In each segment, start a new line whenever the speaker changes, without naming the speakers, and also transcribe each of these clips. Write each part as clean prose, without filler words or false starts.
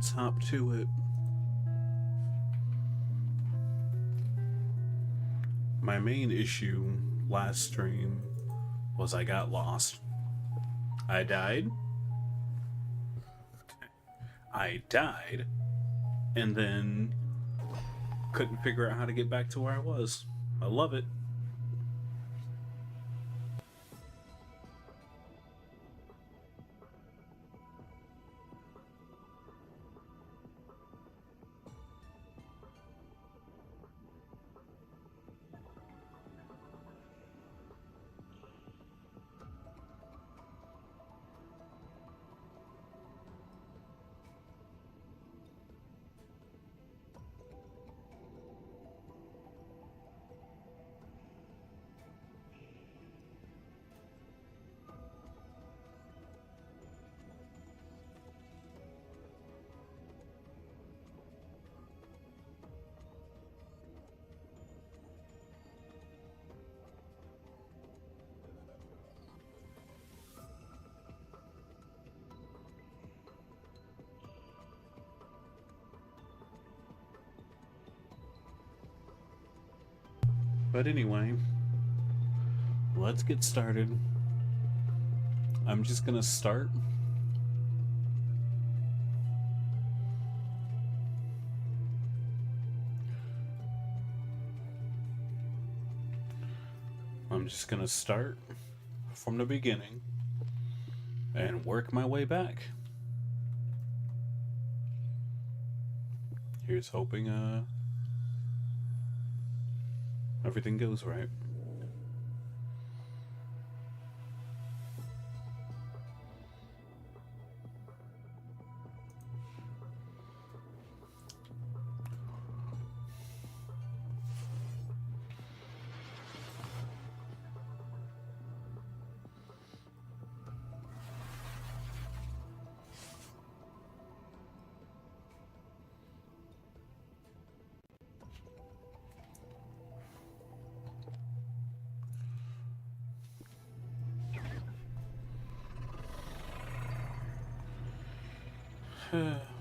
let's hop to it. My main issue last stream was I got lost. I died, and then couldn't figure out how to get back to where I was. I love it. But anyway, let's get started. I'm just gonna start. I'm just gonna start from the beginning and work my way back. Here's hoping everything goes right.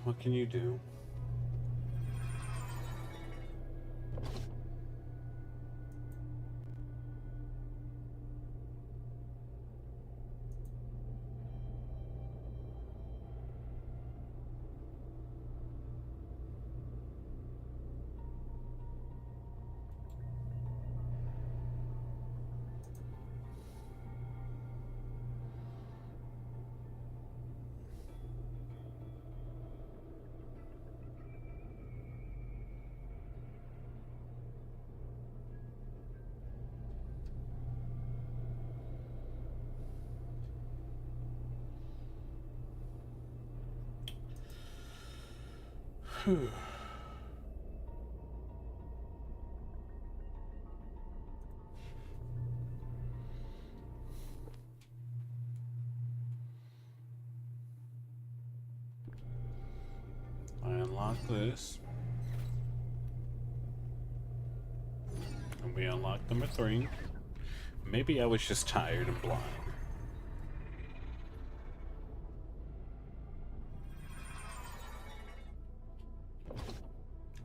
What can you do? I unlock this. And we unlock number 3. Maybe I was just tired and blind.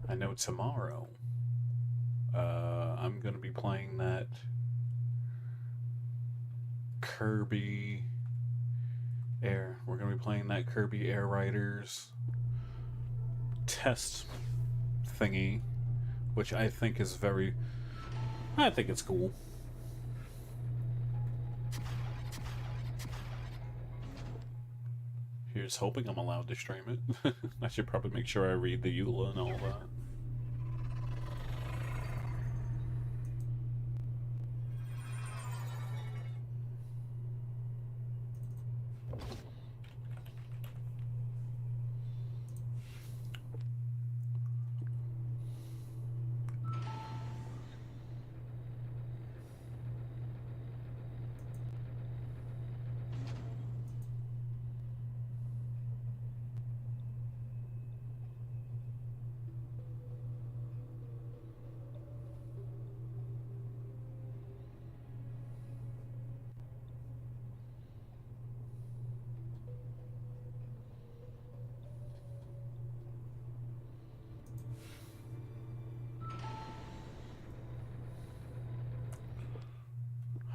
I know tomorrow I'm gonna be playing that Kirby Air. We're gonna be playing that Kirby Air Riders test thingy, which I think is I think it's cool. Here's hoping I'm allowed to stream it. I should probably make sure I read the EULA and all that.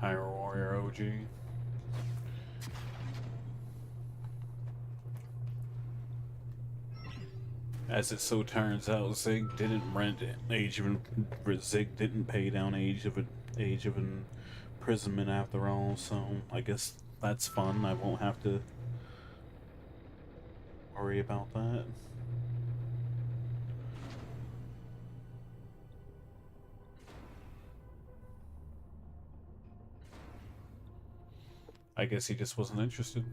Hyrule Warrior OG. As it so turns out, Zig didn't rent Zig didn't pay down age of imprisonment after all. So I guess that's fun. I won't have to worry about that. I guess he just wasn't interested.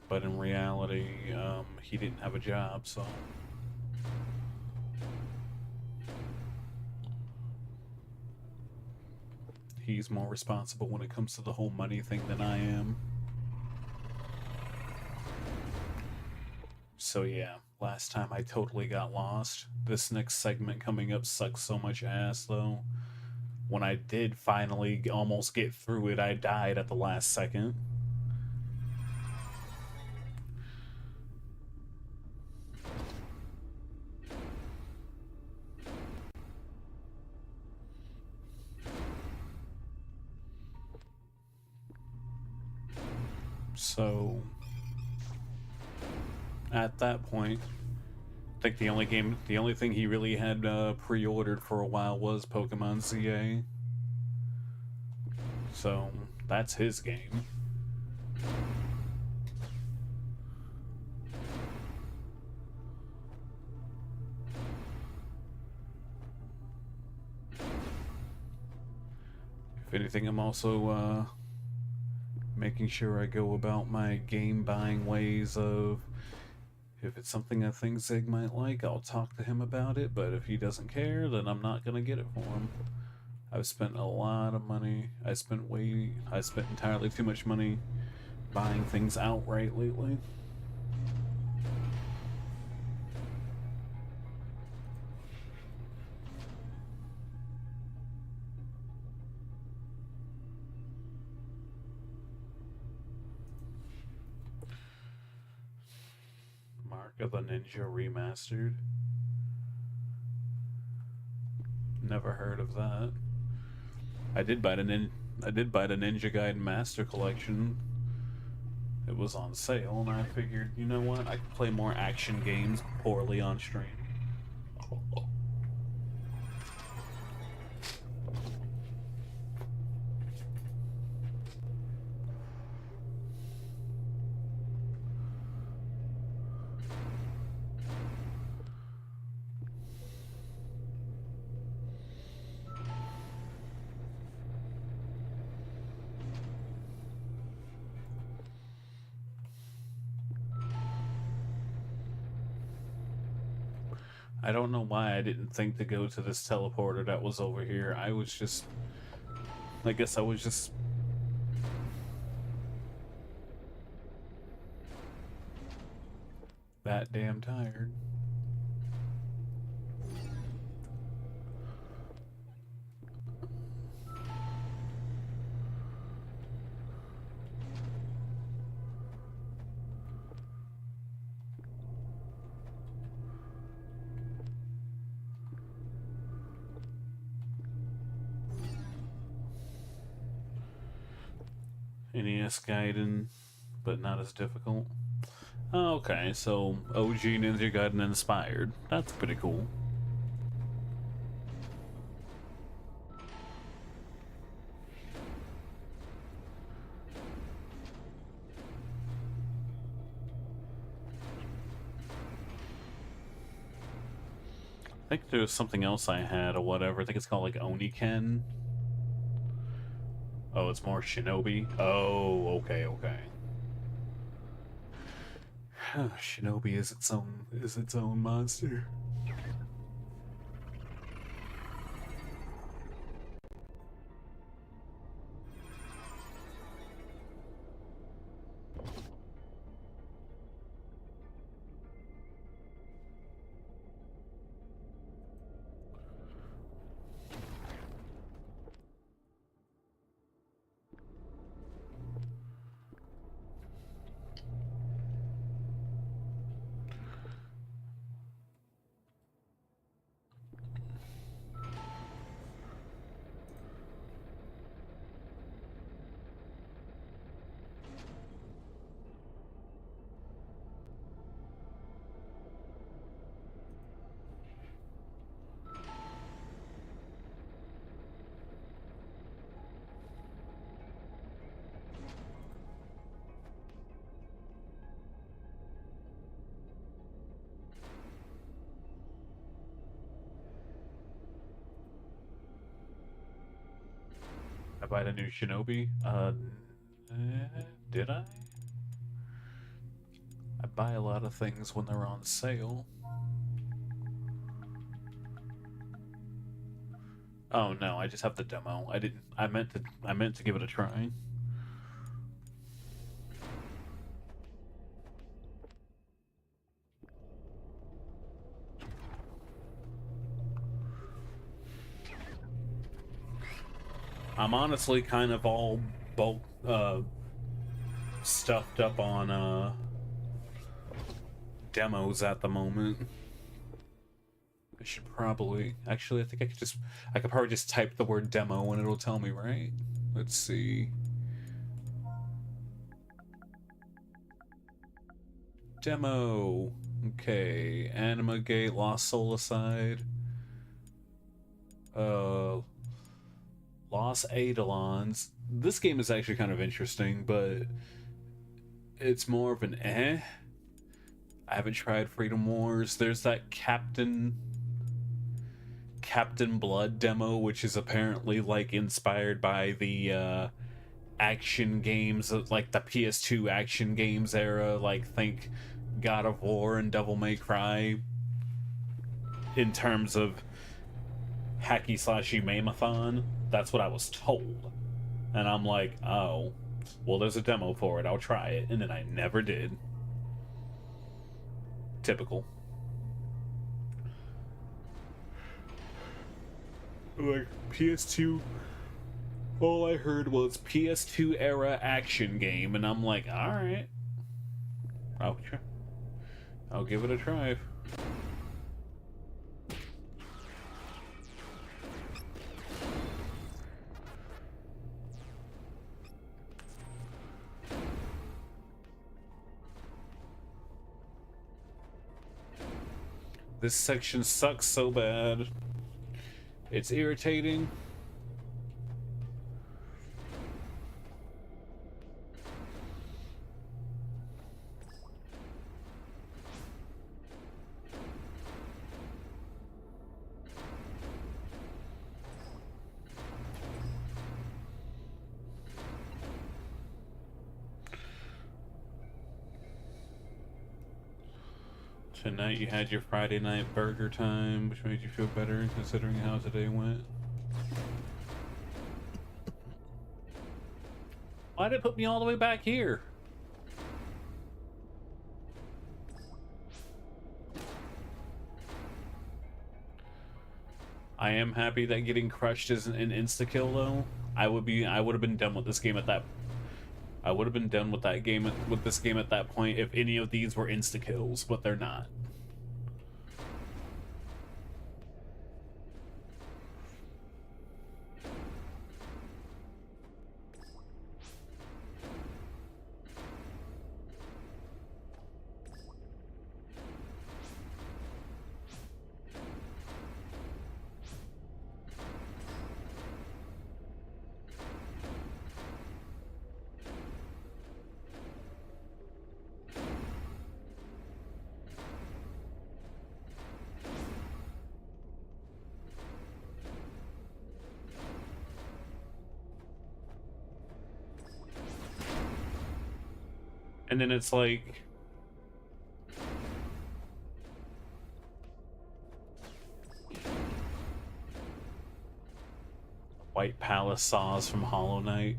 But in reality, he didn't have a job, so... He's more responsible when it comes to the whole money thing than I am. So yeah, last time I totally got lost. This next segment coming up sucks so much ass, though. When I did finally almost get through it, I died at the last second. So, at that point, I think the only thing he really had pre-ordered for a while was Pokemon ZA. So, that's his game. If anything, I'm also making sure I go about my game buying ways of, if it's something I think Zig might like, I'll talk to him about it, but if he doesn't care, then I'm not gonna get it for him. I've spent a lot of money. I spent entirely too much money buying things outright lately. Mark of the Ninja Remastered. Never heard of that. I did buy the Ninja Gaiden Master Collection. It was on sale, and I figured, you know what? I could play more action games poorly on stream. I don't know why I didn't think to go to this teleporter that was over here. I guess I was just... that damn tired. NES Gaiden, but not as difficult. Oh, okay, so OG Ninja Gaiden inspired. That's pretty cool. I think there was something else I had or whatever. I think it's called like Oniken. Oh, it's more Shinobi? Oh, okay, okay. Shinobi is its own monster. I buy the new Shinobi. Did I? I buy a lot of things when they're on sale. Oh no, I just have the demo. I didn't. I meant to. I meant to give it a try. I'm honestly kind of all bulk stuffed up on demos at the moment. I should probably actually. I think I could probably just type the word demo and it'll tell me, right? Let's see. Demo. Okay. Anima Gate, Lost Solicide. Lost Eidolons. This game is actually kind of interesting, but it's more of an eh. I haven't tried Freedom Wars. There's that Captain Blood demo, which is apparently like inspired by the action games, like the PS2 action games era, like think God of War and Devil May Cry in terms of hacky slashy mamathon. That's what I was told. And I'm like, oh, well, there's a demo for it. I'll try it. And then I never did. Typical. Like, PS2, all I heard was PS2 era action game. And I'm like, alright. I'll give it a try. This section sucks so bad. It's irritating. Tonight you had your Friday night burger time, which made you feel better considering how today went. Why'd it put me all the way back here? I am happy that getting crushed isn't an insta-kill though. I would have been done with this game at that I would have been done with this game at that point if any of these were insta-kills, but they're not. And then it's like, White Palace saws from Hollow Knight.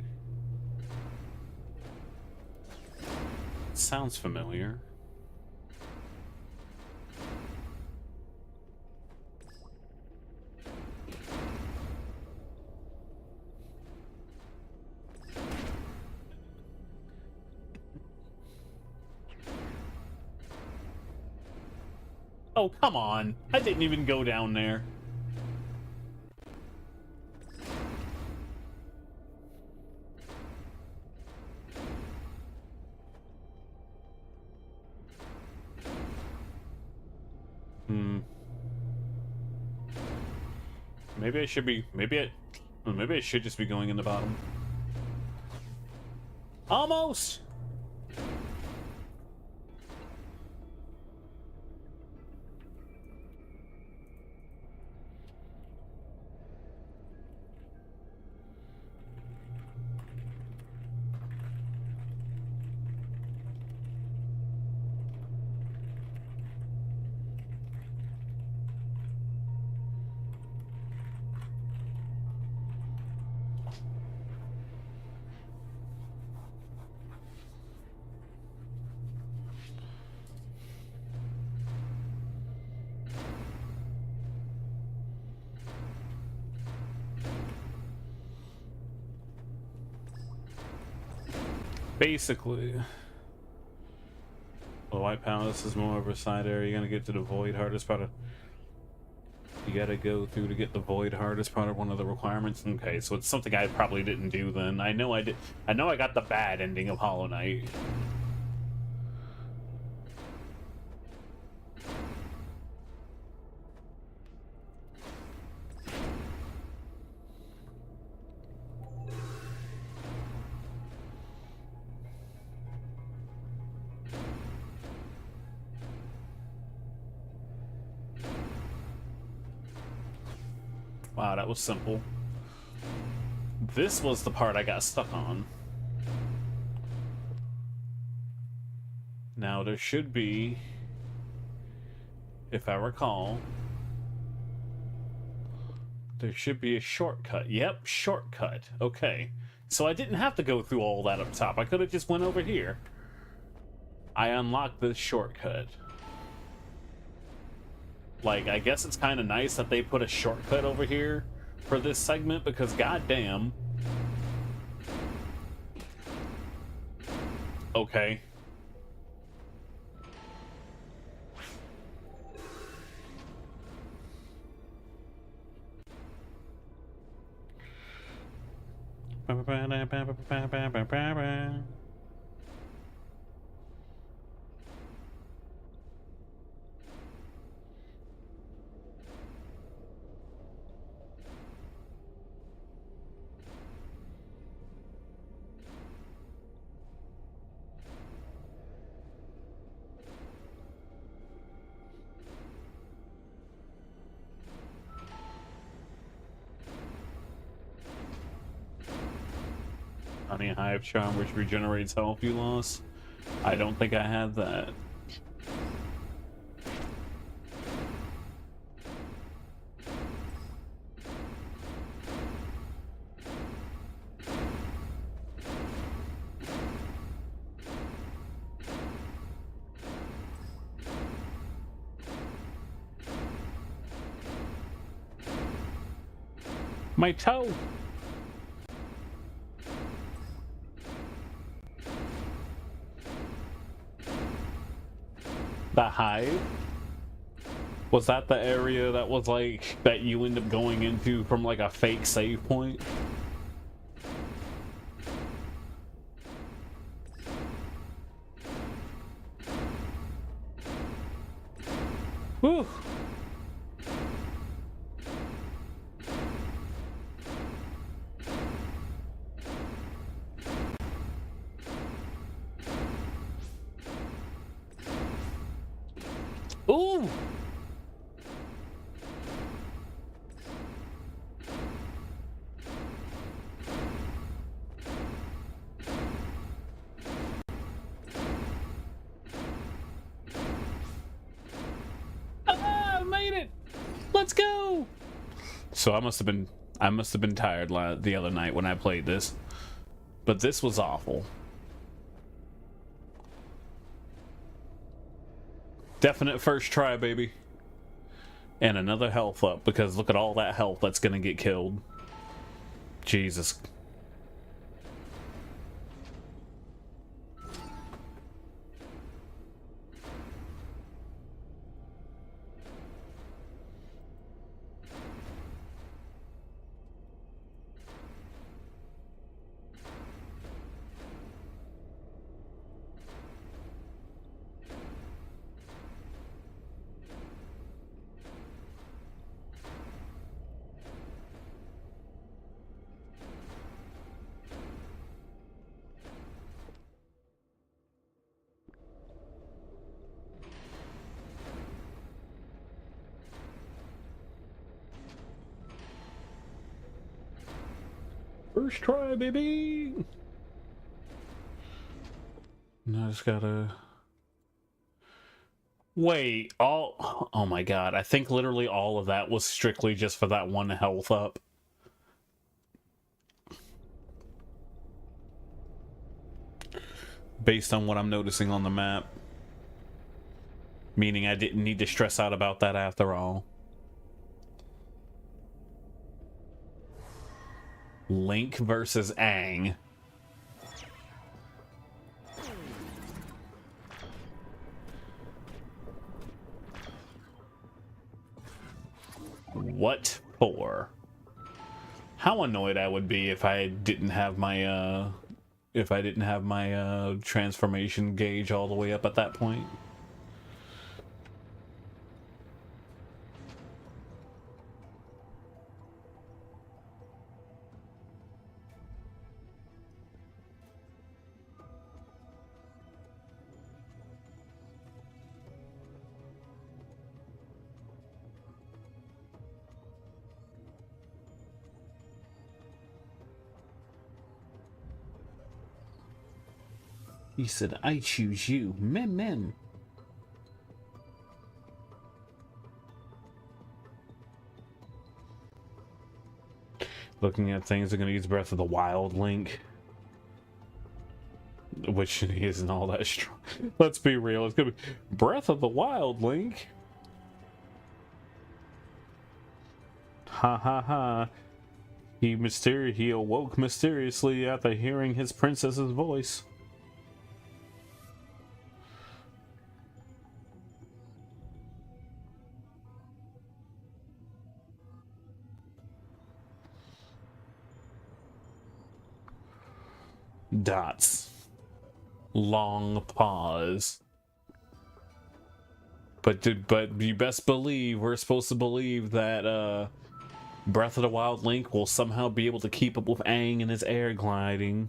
Sounds familiar. Oh, come on. I didn't even go down there. Maybe I should be... Maybe I should just be going in the bottom. Almost! Basically, the White Palace is more of a side area. You're gonna get to the Void Heart as part of. You gotta go through to get the Void Heart as part of one of the requirements. Okay, so it's something I probably didn't do then. I know I did. I know I got the bad ending of Hollow Knight. Wow, that was simple. This was the part I got stuck on. Now, there should be, if I recall, there should be a shortcut. Yep, shortcut. Okay. So I didn't have to go through all that up top. I could have just went over here. I unlocked this shortcut. Like, I guess it's kind of nice that they put a shortcut over here for this segment, because goddamn. Okay. Honey Hive Charm, which regenerates health you lost. I don't think I had that. My toe! The Hive? Was that the area that was like, that you end up going into from like a fake save point? Whew. Ooh! Ah, I made it! Let's go! So I must have been tired the other night when I played this. But this was awful. Definite first try, baby. And another health up, because look at all that health that's gonna get killed. Jesus. First try, baby! Now I just gotta... Wait, all... Oh my god, I think literally all of that was strictly just for that one health up. Based on what I'm noticing on the map. Meaning I didn't need to stress out about that after all. Link versus Aang. What for? How annoyed I would be if I didn't have my transformation gauge all the way up at that point. He said, I choose you. Mem mem. Looking at things, are going to use Breath of the Wild Link. Which isn't all that strong. Let's be real. It's going to be Breath of the Wild Link. Ha ha ha. He awoke mysteriously after hearing his princess's voice. Dots. Long pause. But you best believe we're supposed to believe that Breath of the Wild Link will somehow be able to keep up with Aang in his air gliding.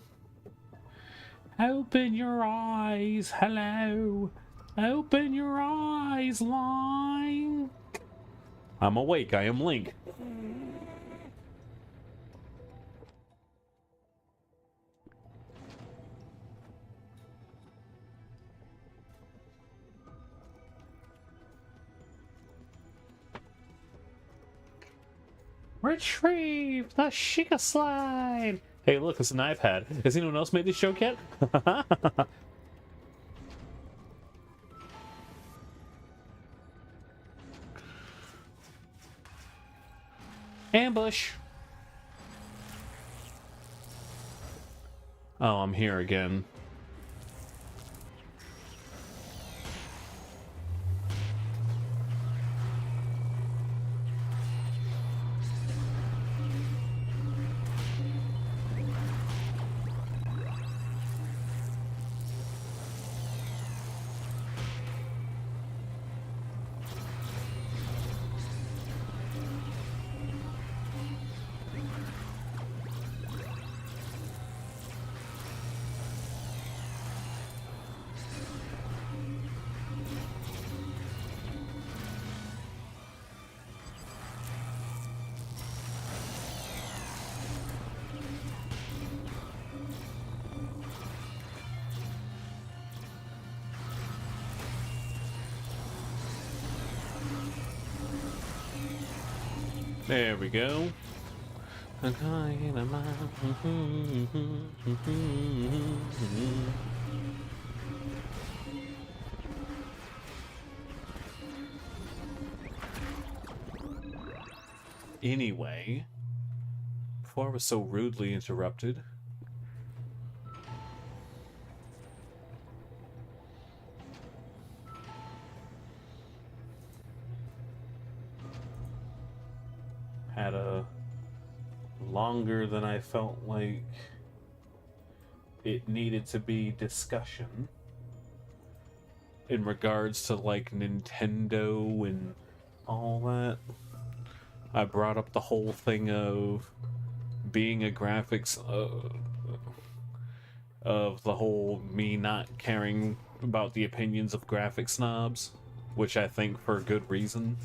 Open your eyes, hello. Open your eyes, Link. I'm awake, I am Link. Retrieve the Sheikah slide. Hey, look, it's an iPad. Has anyone else made this joke yet? Ambush. Oh, I'm here again. There we go. Anyway, before I was so rudely interrupted, had a longer than I felt like it needed to be discussion in regards to like Nintendo and all that. I brought up the whole thing of being a graphics of the whole me not caring about the opinions of graphic snobs, which I think for good reason.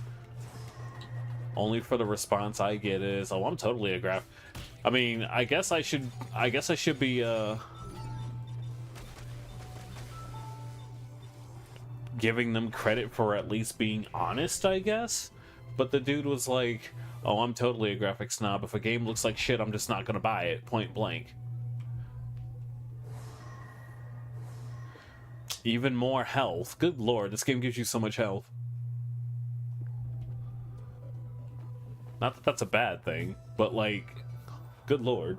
Only for the response I get is, "Oh, I'm totally a graph." I mean, I guess I should be giving them credit for at least being honest, I guess. But the dude was like, "Oh, I'm totally a graphic snob. If a game looks like shit, I'm just not gonna buy it, point blank." Even more health. Good lord, this game gives you so much health. Not that that's a bad thing, but like, good lord.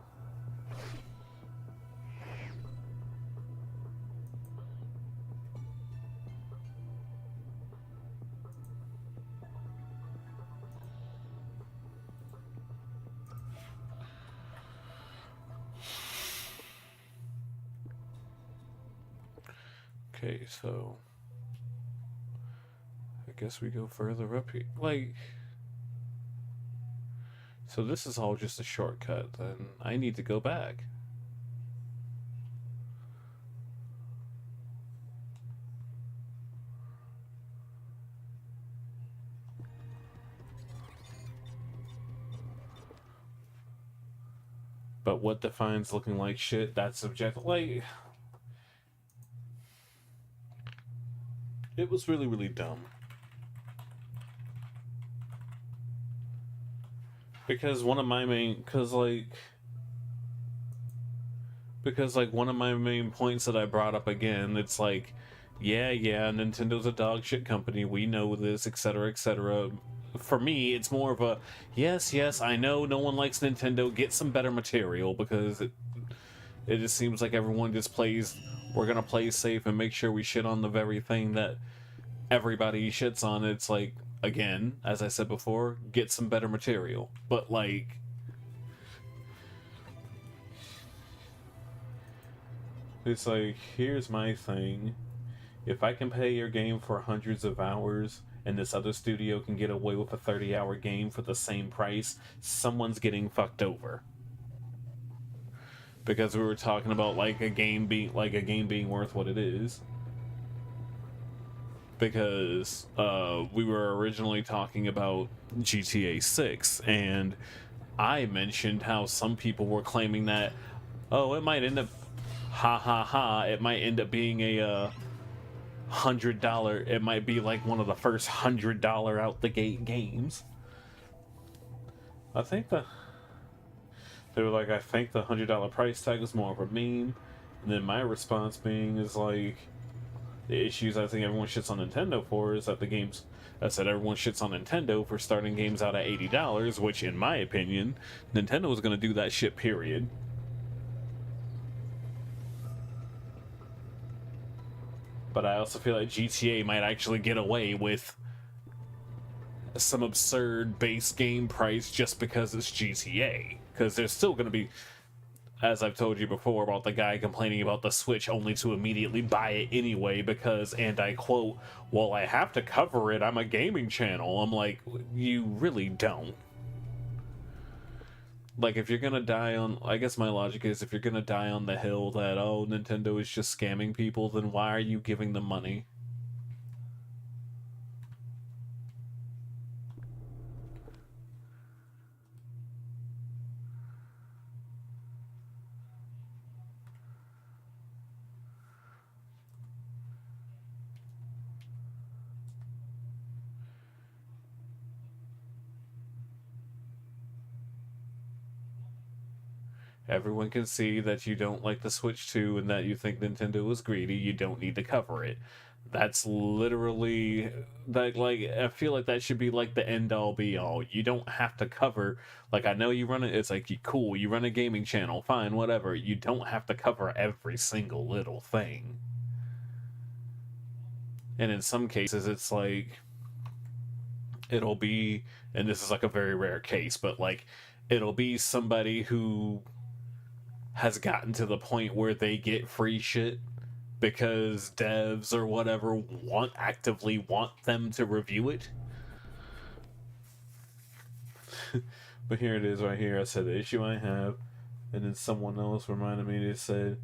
Okay, so I guess we go further up here. Like, so this is all just a shortcut, then I need to go back. But what defines looking like shit? That's subjective. Like, it was really, really dumb. Because one of my main, because one of my main points that I brought up again, it's like, yeah, Nintendo's a dog shit company. We know this, etc., etc. For me, it's more of a yes, I know no one likes Nintendo. Get some better material, because it just seems like everyone just plays. We're gonna play safe and make sure we shit on the very thing that everybody shits on. It's like, again, as I said before, get some better material. But like, it's like, here's my thing. If I can pay your game for hundreds of hours and this other studio can get away with a 30-hour game for the same price, someone's getting fucked over. Because we were talking about like a game being worth what it is. Because we were originally talking about GTA 6, and I mentioned how some people were claiming that, oh, it might end up, it might end up being a $100. It might be like one of the first $100 out the gate games. I think they were like, I think the $100 price tag was more of a meme, and then my response being is like, the issues I think everyone shits on Nintendo for is that the games. I said everyone shits on Nintendo for starting games out at $80, which, in my opinion, Nintendo was going to do that shit, period. But I also feel like GTA might actually get away with some absurd base game price just because it's GTA. Because there's still going to be, as I've told you before, about the guy complaining about the Switch only to immediately buy it anyway because, and I quote, well, I have to cover it, I'm a gaming channel. I'm like, you really don't. Like, if you're gonna die on, I guess my logic is, if you're gonna die on the hill that, oh, Nintendo is just scamming people, then why are you giving them money? Everyone can see that you don't like the Switch 2 and that you think Nintendo is greedy. You don't need to cover it. That's literally that. Like, I feel like that should be like the end all be all. You don't have to cover. Like, I know you run it. It's like, cool. You run a gaming channel, fine, whatever. You don't have to cover every single little thing. And in some cases, it's like it'll be, and this is like a very rare case, but like it'll be somebody who has gotten to the point where they get free shit because devs or whatever actively want them to review it. But here it is right here. I said the issue I have, and then someone else reminded me, they said,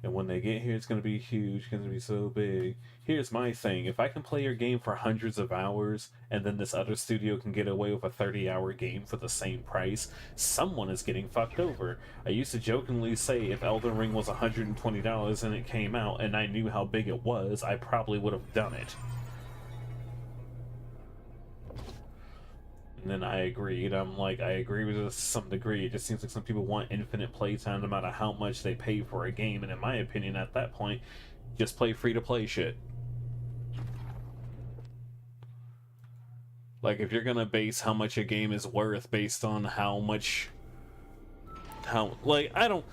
and when they get here, it's going to be huge. It's going to be so big. Here's my thing. If I can play your game for hundreds of hours, and then this other studio can get away with a 30-hour game for the same price, someone is getting fucked over. I used to jokingly say if Elden Ring was $120 and it came out, and I knew how big it was, I probably would have done it. And then I agreed. I'm like, I agree with this to some degree. It just seems like some people want infinite playtime no matter how much they pay for a game. And in my opinion, at that point, just play free-to-play shit. Like, if you're gonna base how much a game is worth based on how much... like, I don't...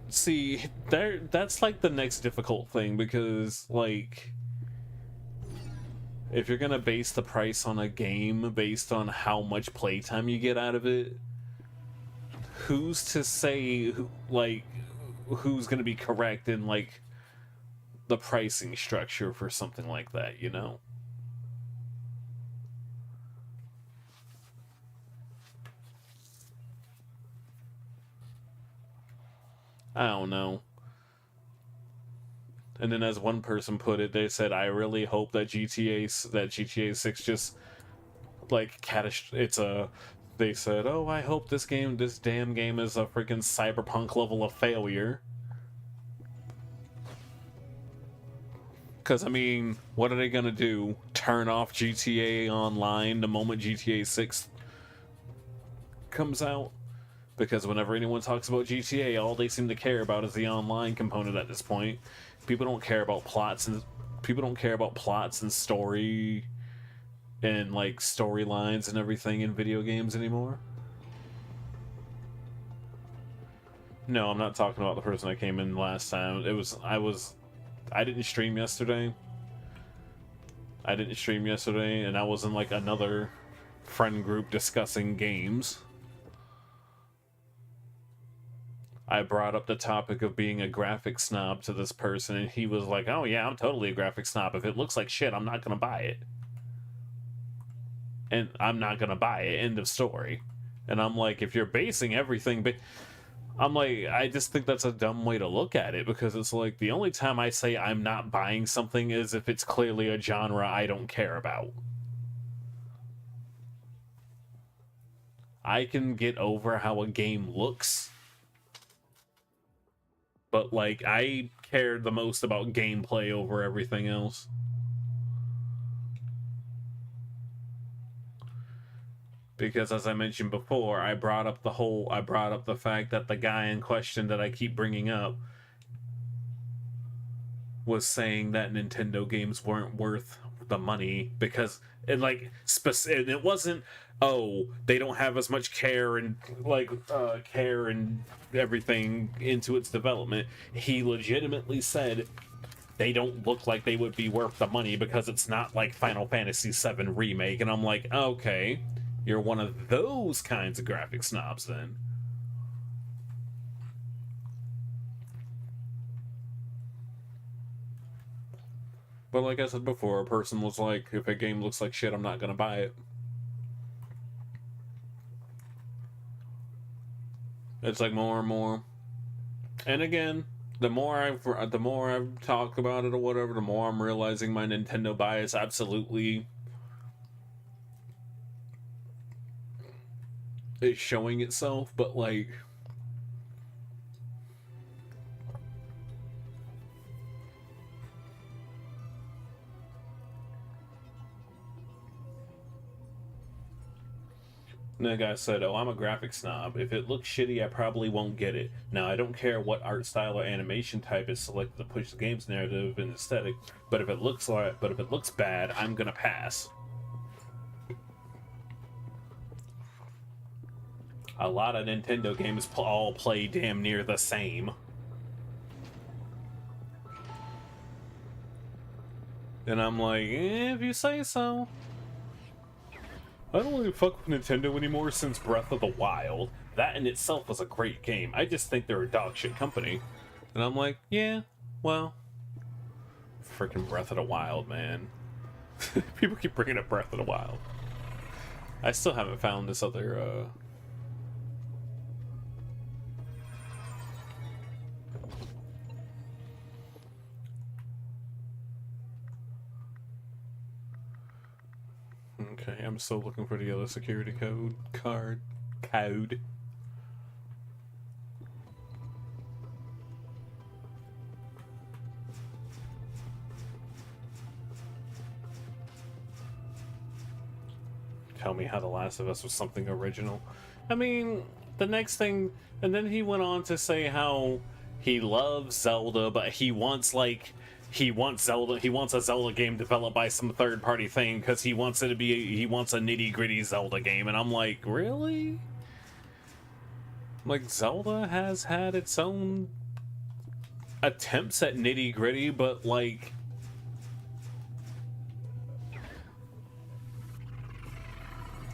See, that's like the next difficult thing, because, like... if you're gonna base the price on a game based on how much playtime you get out of it, who's to say, like, who's gonna be correct in, like, the pricing structure for something like that, you know? I don't know. And then, as one person put it, they said, "I really hope that GTA 6 just like it's a." They said, "Oh, I hope this damn game is a freaking cyberpunk level of failure." Because, I mean, what are they gonna do? Turn off GTA Online the moment GTA 6 comes out? Because whenever anyone talks about GTA, all they seem to care about is the online component at this point. People don't care about plots and story and like storylines and everything in video games anymore. No, I'm not talking about the person that came in last time. I didn't stream yesterday. And I was in like another friend group discussing games. I brought up the topic of being a graphic snob to this person, and he was like, "Oh yeah, I'm totally a graphic snob. If it looks like shit, I'm not gonna buy it. And I'm not gonna buy it. End of story." And I'm like, if you're basing everything, but I'm like, I just think that's a dumb way to look at it, because it's like, the only time I say I'm not buying something is if it's clearly a genre I don't care about. I can get over how a game looks, but like, I care the most about gameplay over everything else. Because, as I mentioned before, I brought up the fact that the guy in question that I keep bringing up was saying that Nintendo games weren't worth the money, because it wasn't, oh, they don't have as much care and everything into its development. He legitimately said they don't look like they would be worth the money because it's not like Final Fantasy VII Remake. And I'm like, okay, you're one of those kinds of graphic snobs then. But like I said before, a person was like, if a game looks like shit, I'm not gonna buy it. It's like more and more. And again, the more I've talked about it or whatever, the more I'm realizing my Nintendo bias absolutely is showing itself. But like, the guy said, "Oh, I'm a graphic snob. If it looks shitty, I probably won't get it. Now, I don't care what art style or animation type is selected to push the game's narrative and aesthetic, but if it looks bad, I'm gonna pass." A lot of Nintendo games all play damn near the same. And I'm like, if you say so. I don't really fuck with Nintendo anymore since Breath of the Wild. That in itself was a great game. I just think they're a dog shit company. And I'm like, yeah, well, freaking Breath of the Wild, man. People keep bringing up Breath of the Wild. I still haven't found this other, Okay, I'm still looking for the other security code. Tell me how The Last of Us was something original. I mean, the next thing, and then he went on to say how he loves Zelda, but he wants a Zelda game developed by some third-party thing because he wants a nitty-gritty Zelda game. And I'm like, really? Like, Zelda has had its own attempts at nitty-gritty, but like,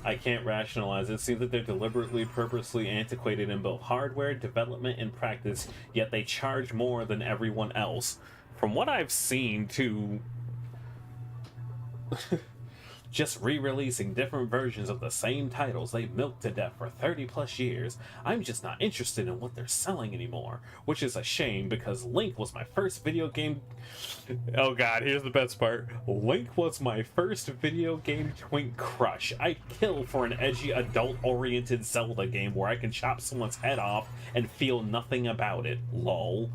I can't rationalize it. It seems that they're deliberately, purposely antiquated in both hardware, development, and practice, yet they charge more than everyone else. from what I've seen, to just re-releasing different versions of the same titles they milked to death for 30 plus years. I'm just not interested in what they're selling anymore, which is a shame because Link was my first video game. Oh god, here's the best part. Link was my first video game twink crush. I'd kill for an edgy adult-oriented Zelda game where I can chop someone's head off and feel nothing about it, lol.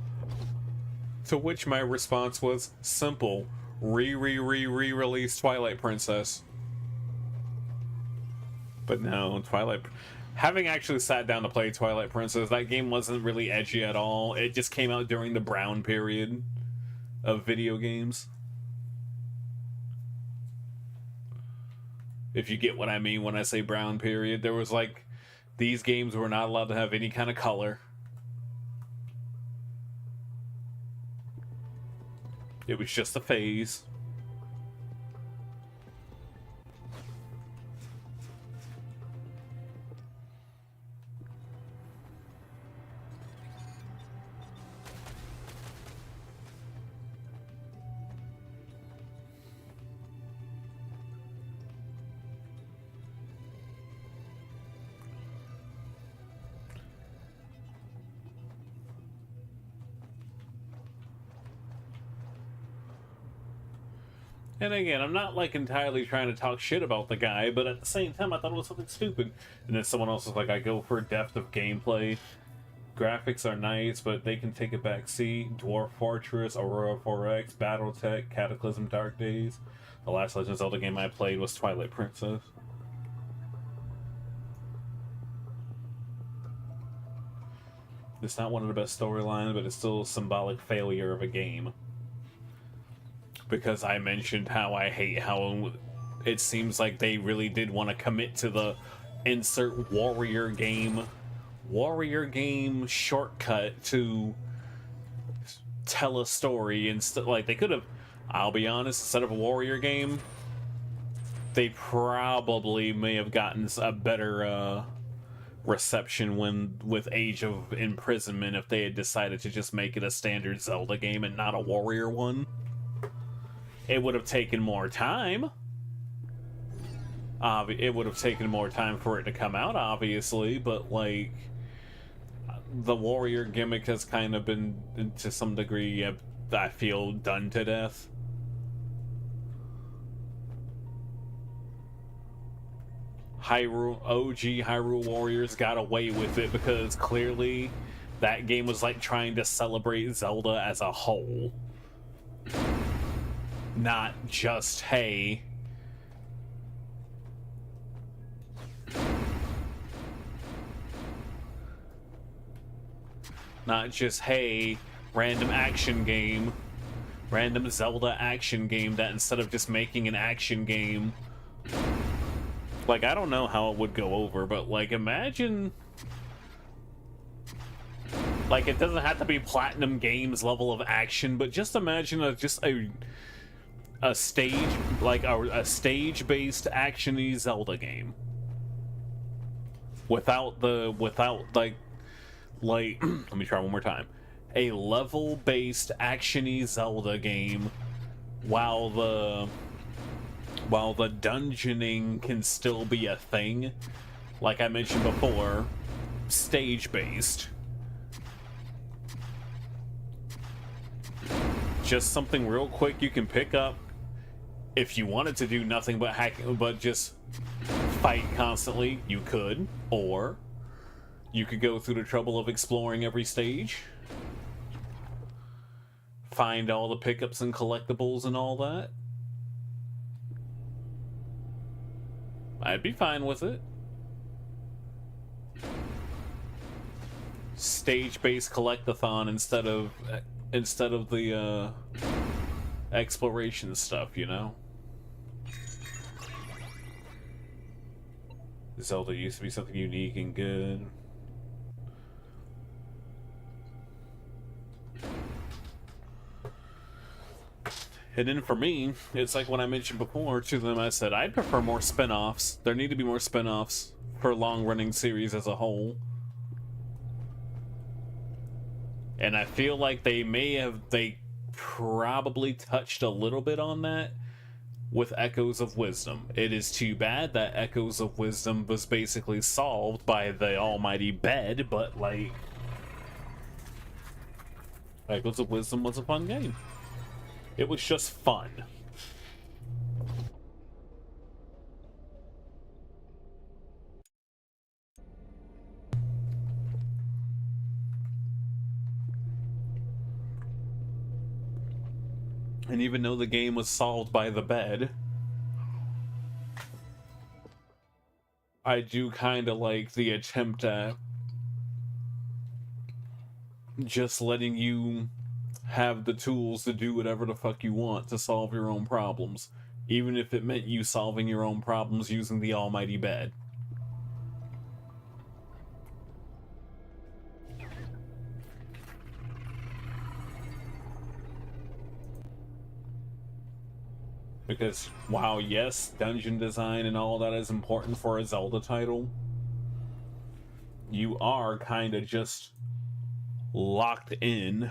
To which my response was simple: re-release Twilight Princess. But no, Twilight... Having actually sat down to play Twilight Princess, that game wasn't really edgy at all. It just came out during the brown period of video games. If you get what I mean when I say brown period. There was like... These games were not allowed to have any kind of color. It was just a phase. And again, I'm not like entirely trying to talk shit about the guy, but at the same time I thought it was something stupid. And then someone else was like, I go for depth of gameplay. Graphics are nice, but they can take a back seat. Dwarf Fortress, Aurora 4X, Battletech, Cataclysm Dark Days. The last Legend of Zelda game I played was Twilight Princess. It's not one of the best storylines, but it's still a symbolic failure of a game. Because I mentioned how I hate how it seems like they really did want to commit to the insert warrior game shortcut to tell a story. Instead, like, they could have, I'll be honest, instead of a warrior game, they probably may have gotten a better reception with Age of Imprisonment if they had decided to just make it a standard Zelda game and not a warrior one. It would have taken more time. It would have taken more time for it to come out, obviously, but, like, the warrior gimmick has kind of been, to some degree, I feel, done to death. OG Hyrule Warriors got away with it because clearly that game was like trying to celebrate Zelda as a whole. Not just, hey, random action game, random Zelda action game that instead of just making an action game, like, I don't know how it would go over, but, like, imagine, like, it doesn't have to be Platinum Games level of action, but just imagine a stage, like a stage-based action-y Zelda game without like let me try one more time. A level-based action-y Zelda game while the dungeoning can still be a thing. Like I mentioned before, stage-based. Just something real quick you can pick up if you wanted to do nothing but but just fight constantly, you could. Or you could go through the trouble of exploring every stage, find all the pickups and collectibles and all that. I'd be fine with it. Stage-based collectathon instead of the exploration stuff, you know? Zelda used to be something unique and good. And then for me, it's like when I mentioned before to them, I said I'd prefer more spin-offs. There need to be more spin-offs for long-running series as a whole. And I feel like they probably touched a little bit on that with Echoes of Wisdom. It is too bad that Echoes of Wisdom was basically solved by the almighty bed, but like, Echoes of Wisdom was a fun game. It was just fun. And even though the game was solved by the bed, I do kind of like the attempt at just letting you have the tools to do whatever the fuck you want to solve your own problems, even if it meant you solving your own problems using the almighty bed. Because, while yes, dungeon design and all that is important for a Zelda title, you are kind of just locked in.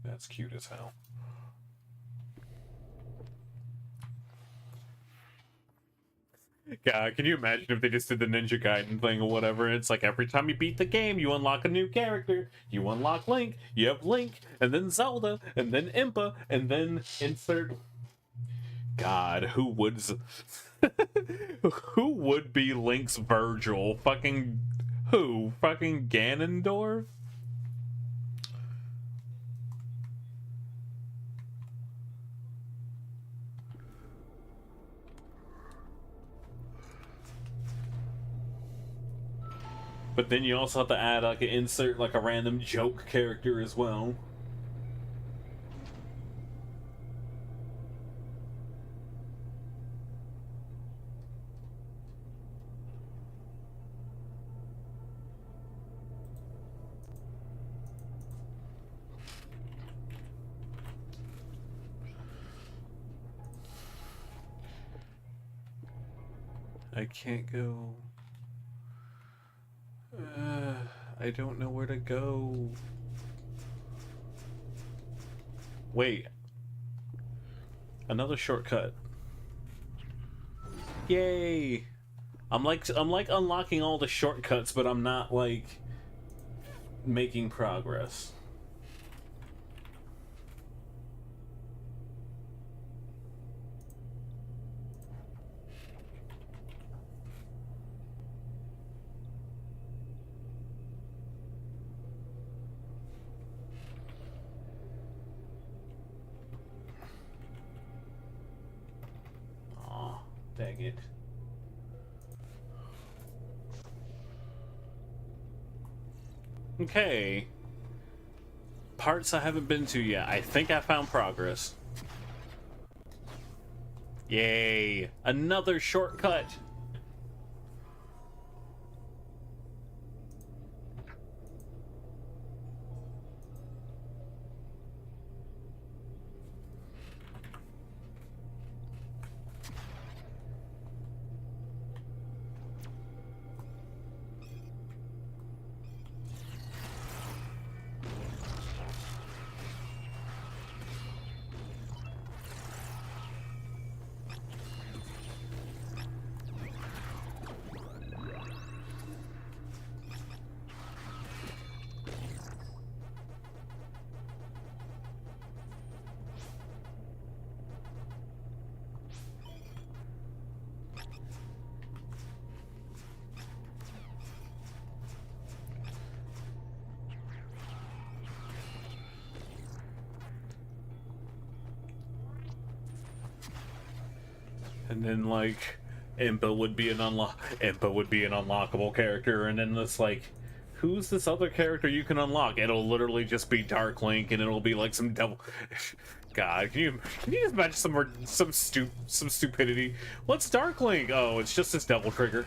That's cute as hell. God, can you imagine if they just did the Ninja Gaiden thing or whatever? It's like every time you beat the game, you unlock a new character. You unlock Link, you have Link, and then Zelda, and then Impa, and then insert... God, who would... who would be Link's Virgil? Fucking... who? Fucking Ganondorf? But then you also have to add like an insert like a random joke character as well. I can't go. I don't know where to go. Wait. Another shortcut. Yay! I'm like unlocking all the shortcuts, but I'm not like making progress. Dang it. Okay. Parts I haven't been to yet. I think I found progress. Yay! Another shortcut! And then like Impa would be an unlockable character, and then it's like, who's this other character you can unlock? It'll literally just be Dark Link, and it'll be like some devil. God, can you just imagine some stupidity? What's Dark Link? Oh, it's just this devil trigger.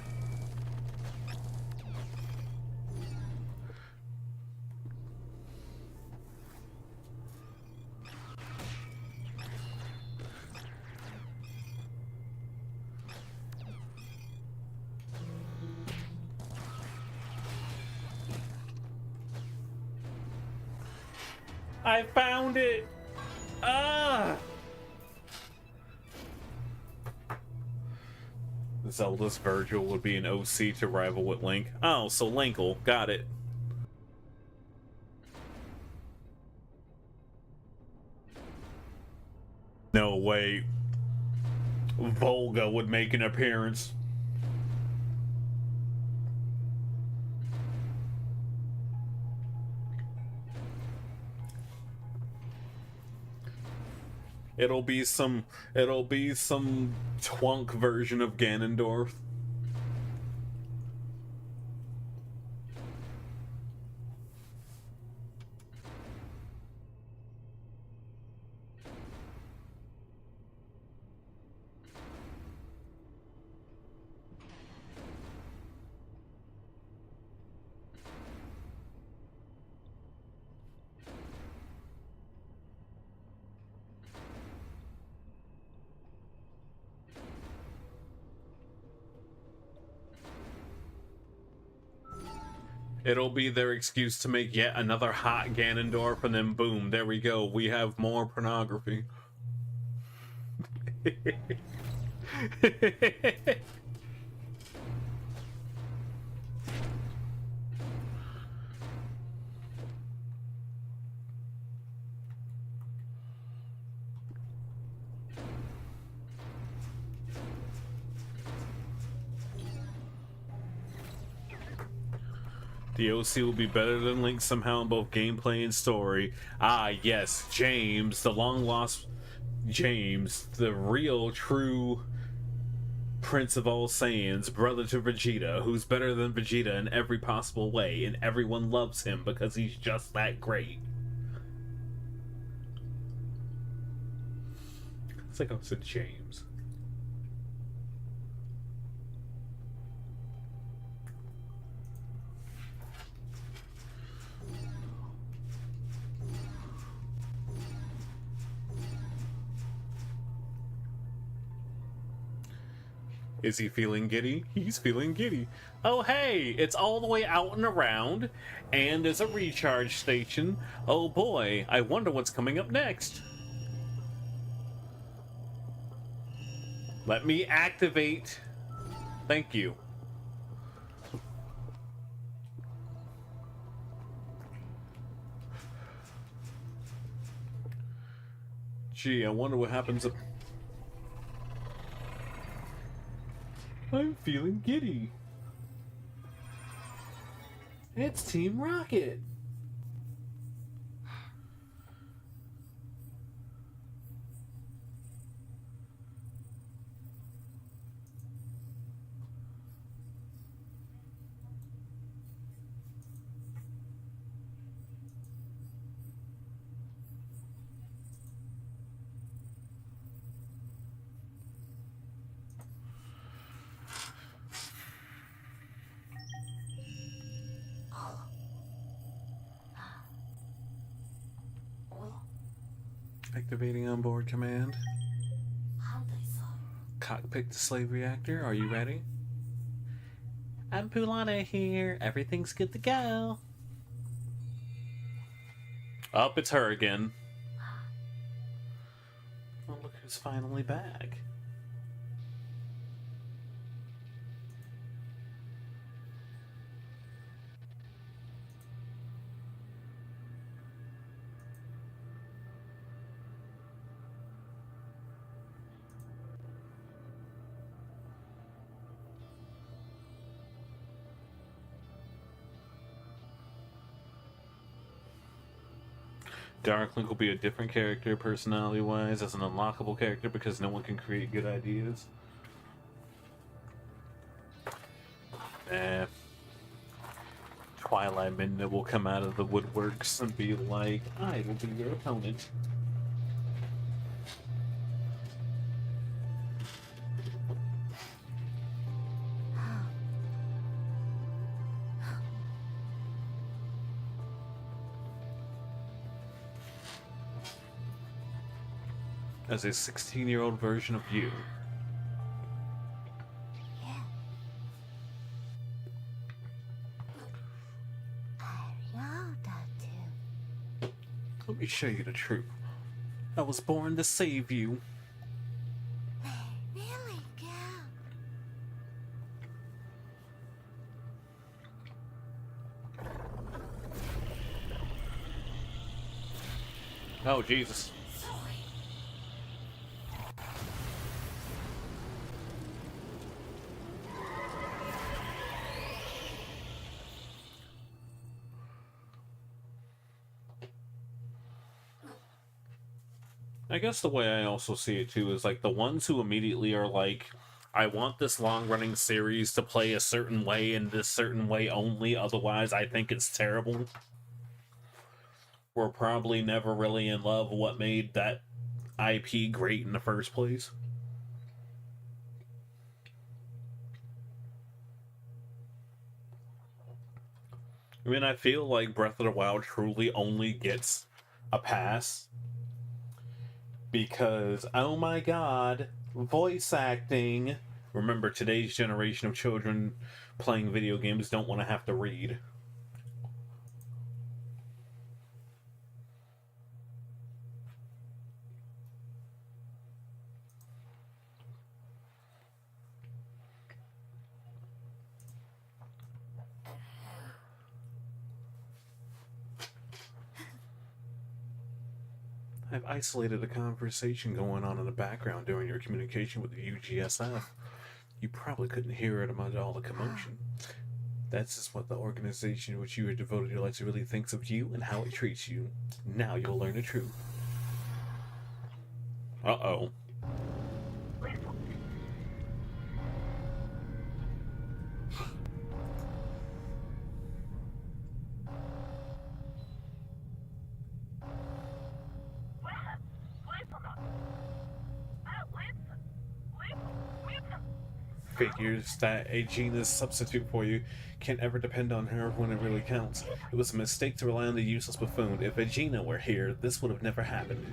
I found it! Ah! Zelda's Virgil would be an OC to rival with Link. Oh, so Linkle. Got it. No, wait. Volga would make an appearance. It'll be some twunk version of Ganondorf. It'll be their excuse to make yet another hot Ganondorf, and then boom, there we go. We have more pornography. The OC will be better than Link somehow in both gameplay and story. Ah, yes, James, the long-lost James, the real, true Prince of all Saiyans, brother to Vegeta, who's better than Vegeta in every possible way, and everyone loves him because he's just that great. It's like I said James. Is he feeling giddy? He's feeling giddy. Oh hey, it's all the way out and around, and there's a recharge station. Oh boy, I wonder what's coming up next. Let me activate. Thank you. Gee, I wonder what happens if... I'm feeling giddy. It's Team Rocket. Activating onboard command. Cockpit to slave reactor. Are you ready? I'm Pulana here. Everything's good to go. Up, it's her again. Well, look who's finally back. Darklink will be a different character personality-wise as an unlockable character because no one can create good ideas. Twilight Midna will come out of the woodworks and be like, I will be your opponent. As a 16-year-old version of you. Let me show you the truth. I was born to save you.
Really, girl?
Oh, Jesus. I guess the way I also see it too is like the ones who immediately are like, I want this long running series to play a certain way and this certain way only, otherwise I think it's terrible. We're probably never really in love with what made that IP great in the first place. I mean, I feel like Breath of the Wild truly only gets a pass because, oh my god, voice acting. Remember, today's generation of children playing video games don't want to have to read. I've isolated a conversation going on in the background during your communication with the UGSF. You probably couldn't hear it among all the commotion. That's just what the organization which you are devoted your life to really thinks of you and how it treats you. Now you'll learn the truth. Uh-oh. Figures that Aegina's substitute for you can't ever depend on her when it really counts. It was a mistake to rely on the useless buffoon. If Aegina were here, this would have never happened.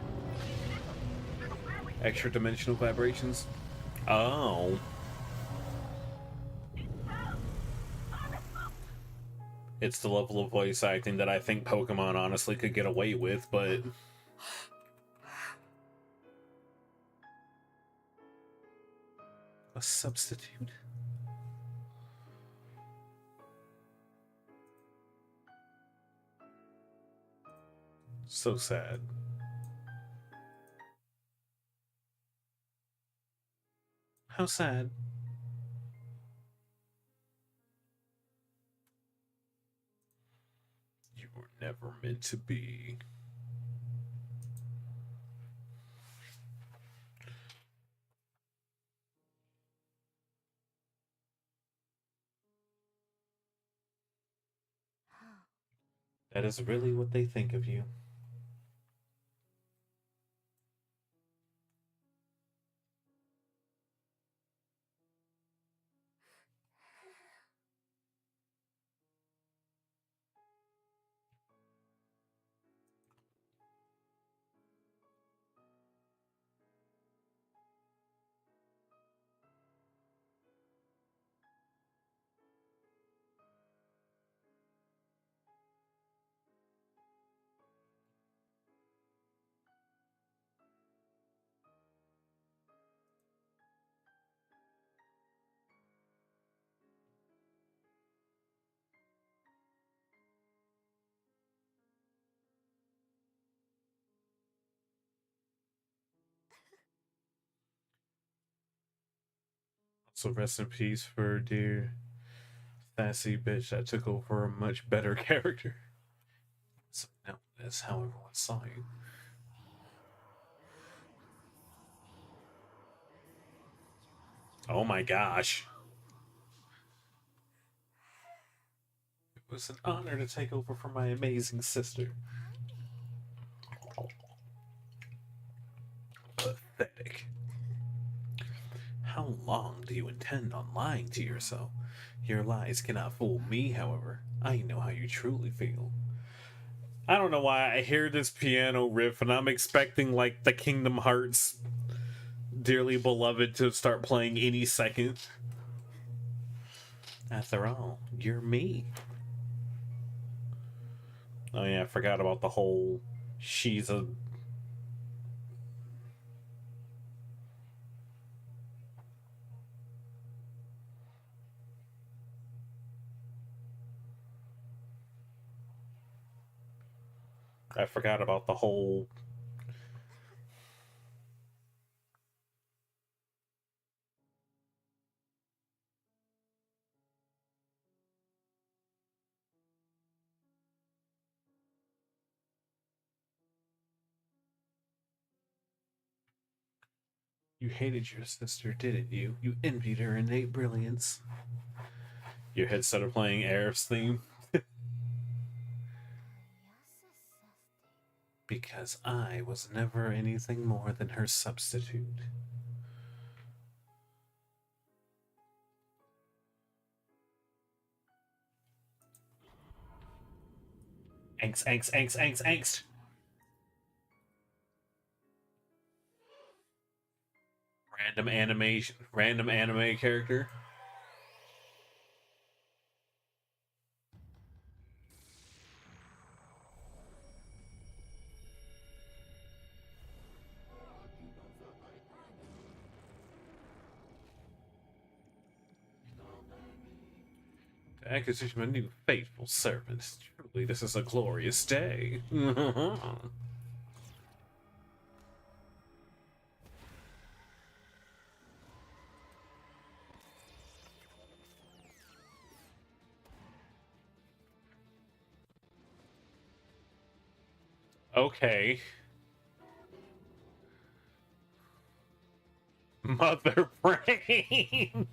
Extra dimensional vibrations? Oh. It's the level of voice acting that I think Pokemon honestly could get away with, but... a substitute? So sad. How sad. You were never meant to be. That is really what they think of you. So rest in peace for dear sassy bitch that took over a much better character. So now that's how everyone saw you. Oh my gosh. It was an honor to take over for my amazing sister. Pathetic. How long do you intend on lying to yourself? Your lies cannot fool me, however. I know how you truly feel. I don't know why I hear this piano riff and I'm expecting like the Kingdom Hearts Dearly Beloved to start playing any second. After all, you're me. Oh yeah, I forgot about the whole She's a... I forgot about the whole... You hated your sister, didn't you? You envied her innate brilliance. Your head started playing Aerith's theme. Because I was never anything more than her substitute. Angst, angst, angst, angst, angst. Random animation, random anime character. The acquisition of a new faithful servant. Truly, this is a glorious day. Okay. Mother brain.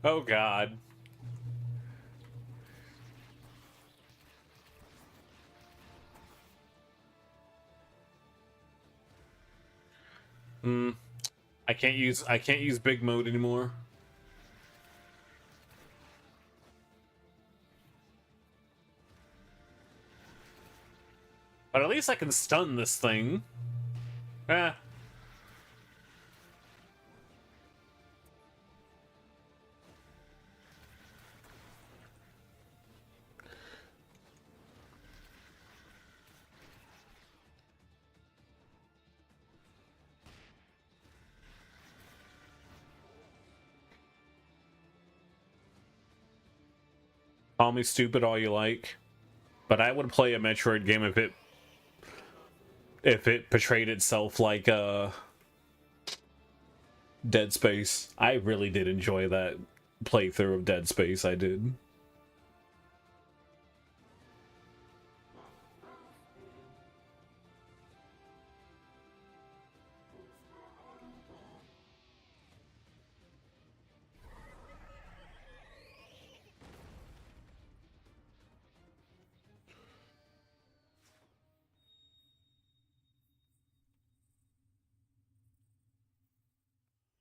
Oh god. I can't use big mode anymore. But at least I can stun this thing. Ah. Call me stupid all you like, but I would play a Metroid game if it portrayed itself like Dead Space. I really did enjoy that playthrough of Dead Space. I did.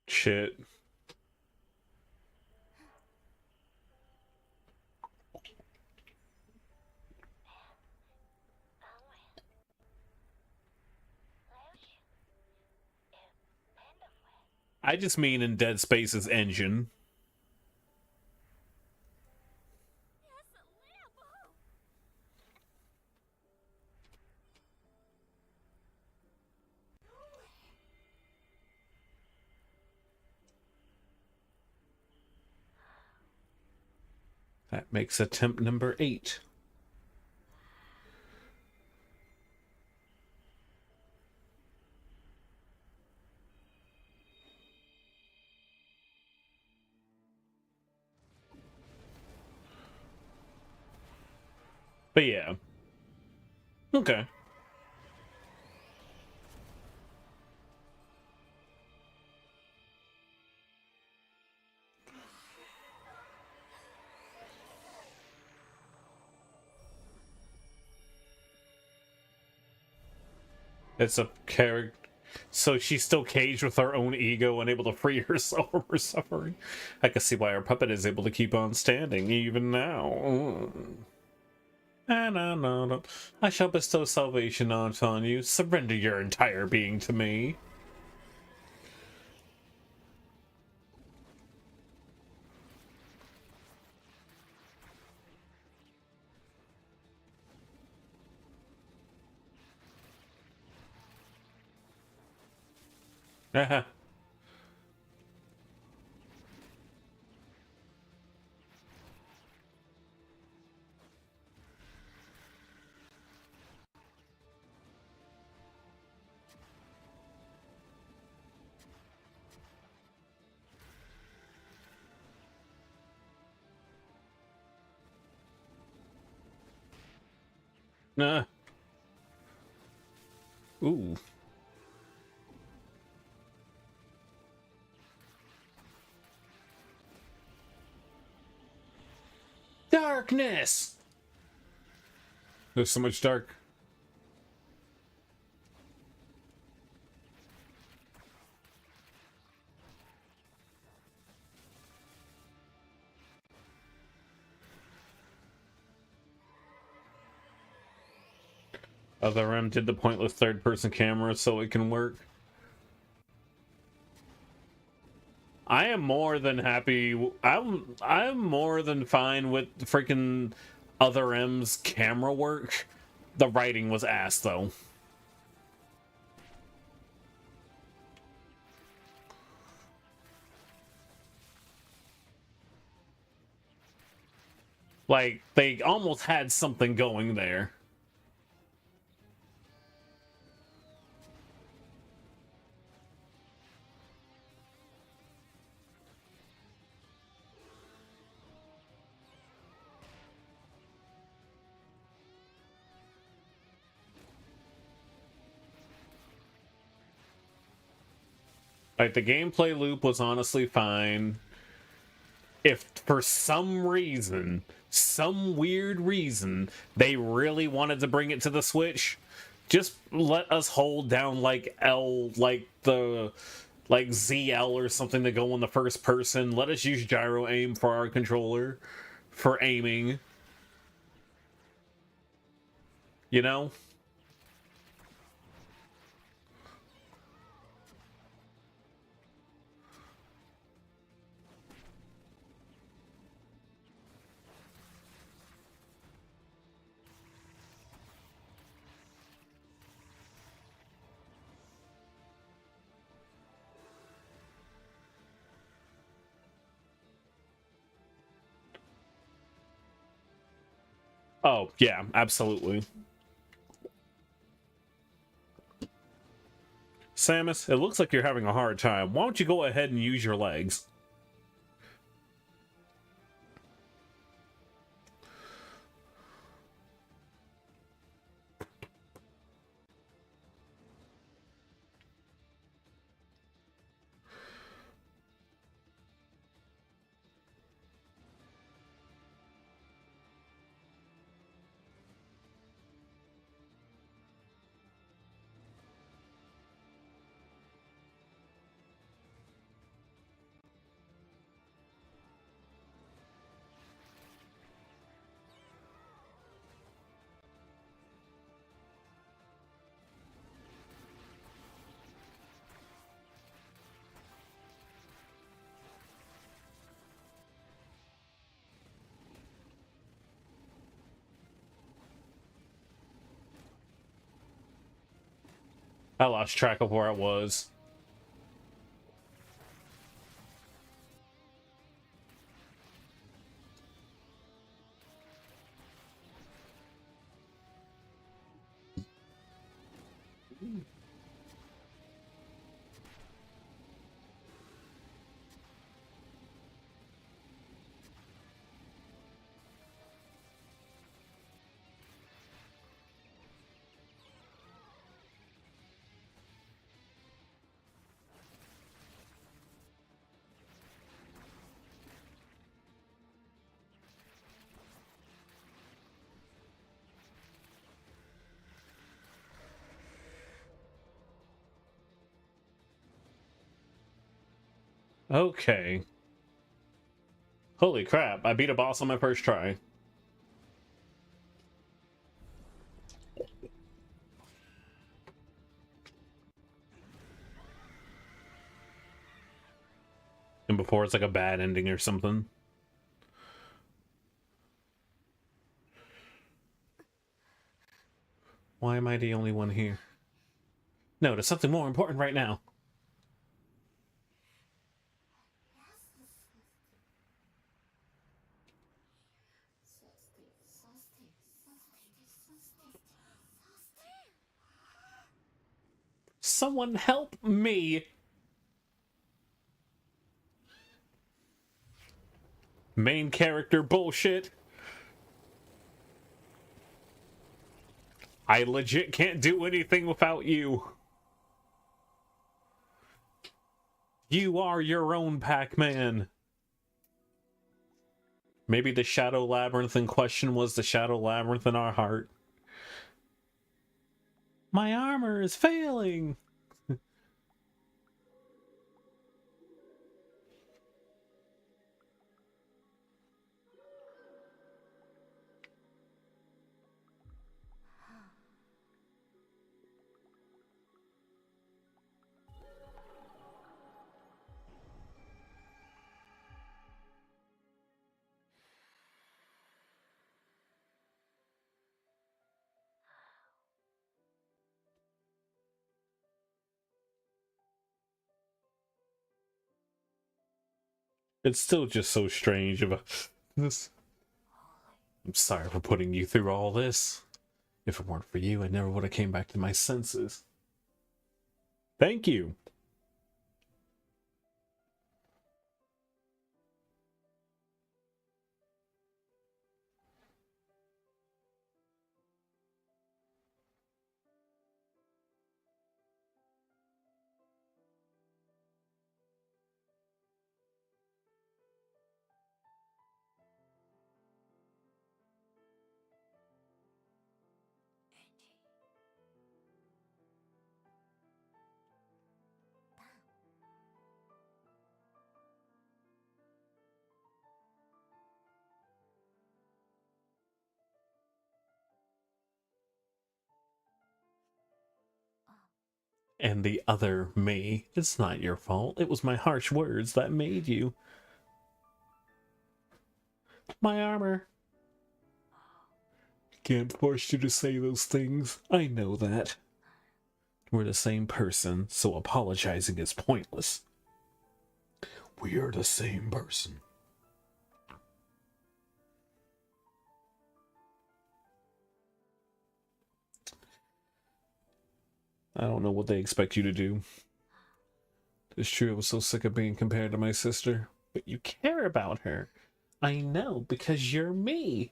Shit. I just mean in Dead Space's engine. That makes attempt number 8. But yeah. Okay. It's a character. So she's still caged with her own ego, unable to free herself from her suffering. I can see why her puppet is able to keep on standing, even now. No. I shall bestow salvation on you. Surrender your entire being to me. Nah. Ooh. Darkness! There's so much dark. Other M did the pointless third-person camera so it can work. I am more than happy. I'm more than fine with freaking Other M's camera work. The writing was ass though. Like they almost had something going there. Like the gameplay loop was honestly fine. If for some reason, some weird reason, they really wanted to bring it to the Switch, just let us hold down like L, like the like ZL or something to go in the first person. Let us use gyro aim for our controller for aiming. You know? Oh, yeah, absolutely. Samus, it looks like you're having a hard time. Why don't you go ahead and use your legs? I lost track of where I was. Okay. Holy crap, I beat a boss on my first try. And before it's like a bad ending or something. Why am I the only one here? No, there's something more important right now.
Someone help me! Main character bullshit. I legit can't do anything without you. You are your own Pac-Man. Maybe the Shadow Labyrinth in question was the Shadow Labyrinth in our heart. My armor is failing! It's still just so strange about this. I'm sorry for putting you through all this. If it weren't for you, I never would have came back to my senses. Thank you. And the other me. It's not your fault. It was my harsh words that made you. My armor. Can't force you to say those things. I know that. We're the same person, so apologizing is pointless. We are the same person. I don't know what they expect you to do. It's true, I was so sick of being compared to my sister. But you care about her. I know, because you're me.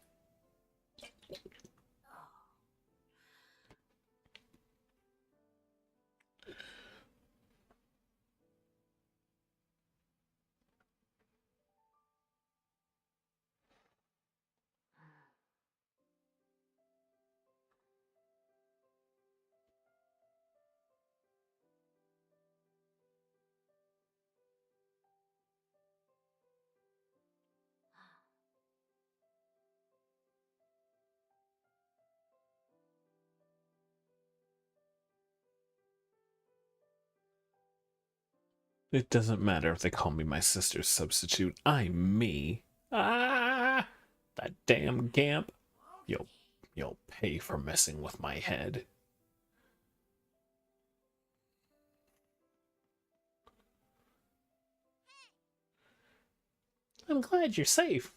It doesn't matter if they call me my sister's substitute. I'm me. Ah! That damn Gamp. You'll pay for messing with my head. I'm glad you're safe.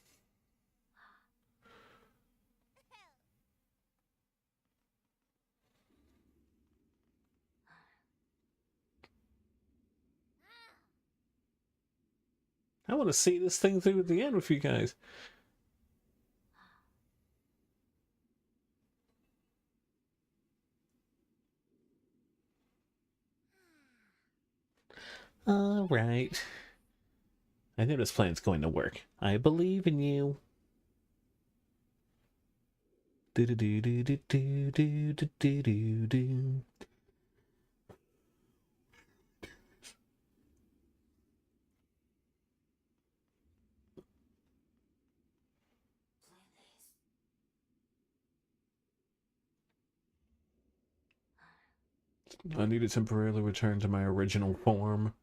I want to see this thing through at the end with you guys. All right. I know this plan's going to work. I believe in you. Do do do do do do do do do do. I need to temporarily return to my original form.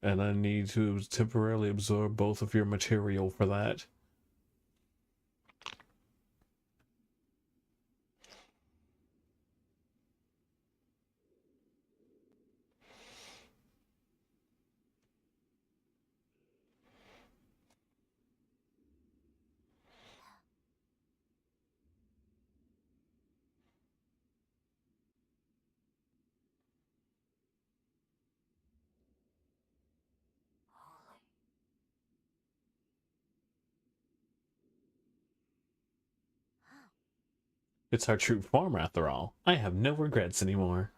And I need to temporarily absorb both of your material for that. It's our true form after all. I have no regrets anymore.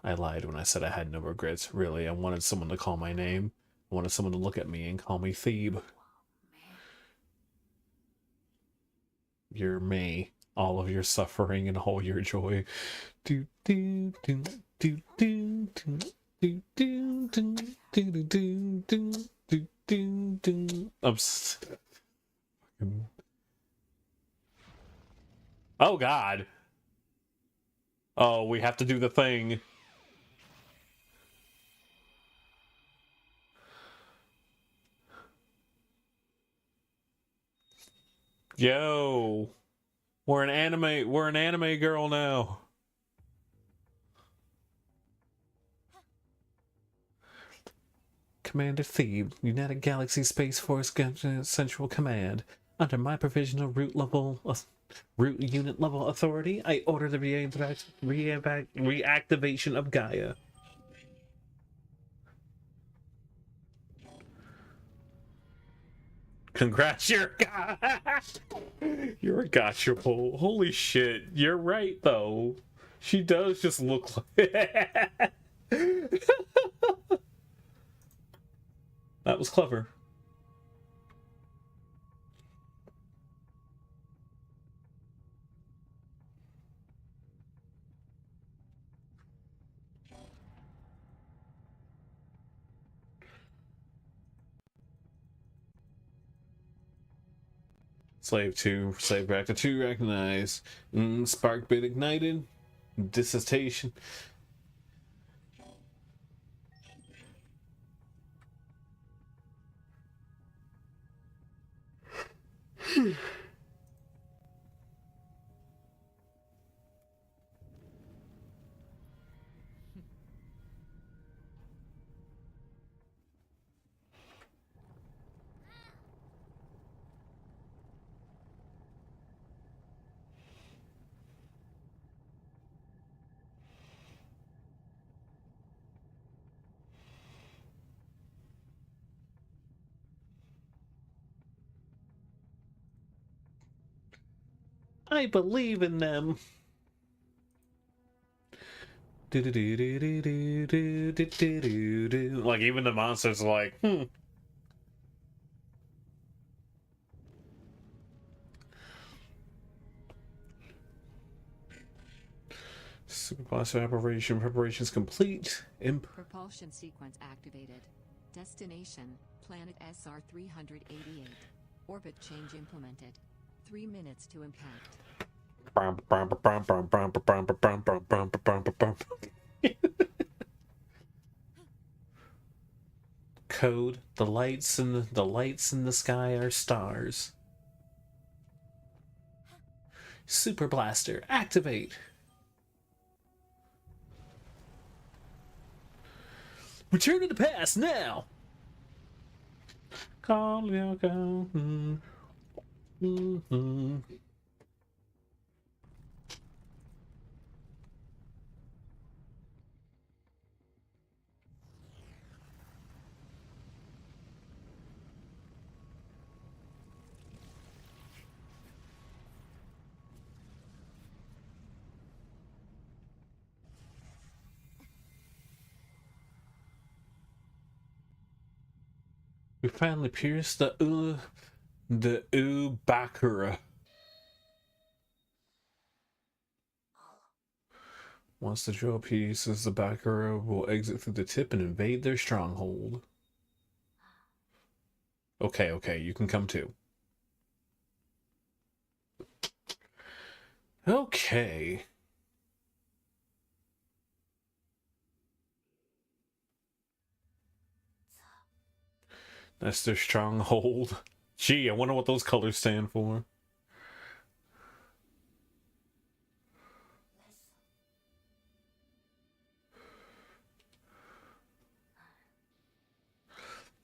I lied when I said I had no regrets. Really, I wanted someone to call my name. I wanted someone to look at me and call me Thebe. You're me. All of your suffering and all your joy. Do do do do do do do do do do do do do do. Oh God. Oh, we have to do the thing. Yo. We're an anime girl now. Commander Thebe, United Galaxy Space Force Central Command. Under my provisional root unit level authority, I order the reactivation of Gaia. Congrats, you're a gotcha pole. Holy shit, you're right though. She does just look like that was clever. Slave 2, slave reactor 2 recognized. Spark bit ignited. Dissertation. I believe in them. Like even the monsters are like, Super blaster operation preparations complete.
Propulsion sequence activated. Destination, planet SR-388. Orbit change implemented. 3 minutes to impact.
Code: the lights in the sky are stars. Super blaster activate. Return to the past now. Call your go. We finally pierced the Bakura. Once the drill pieces, the Bakura will exit through the tip and invade their stronghold. Okay, you can come too. Okay. That's their stronghold. Gee, I wonder what those colors stand for.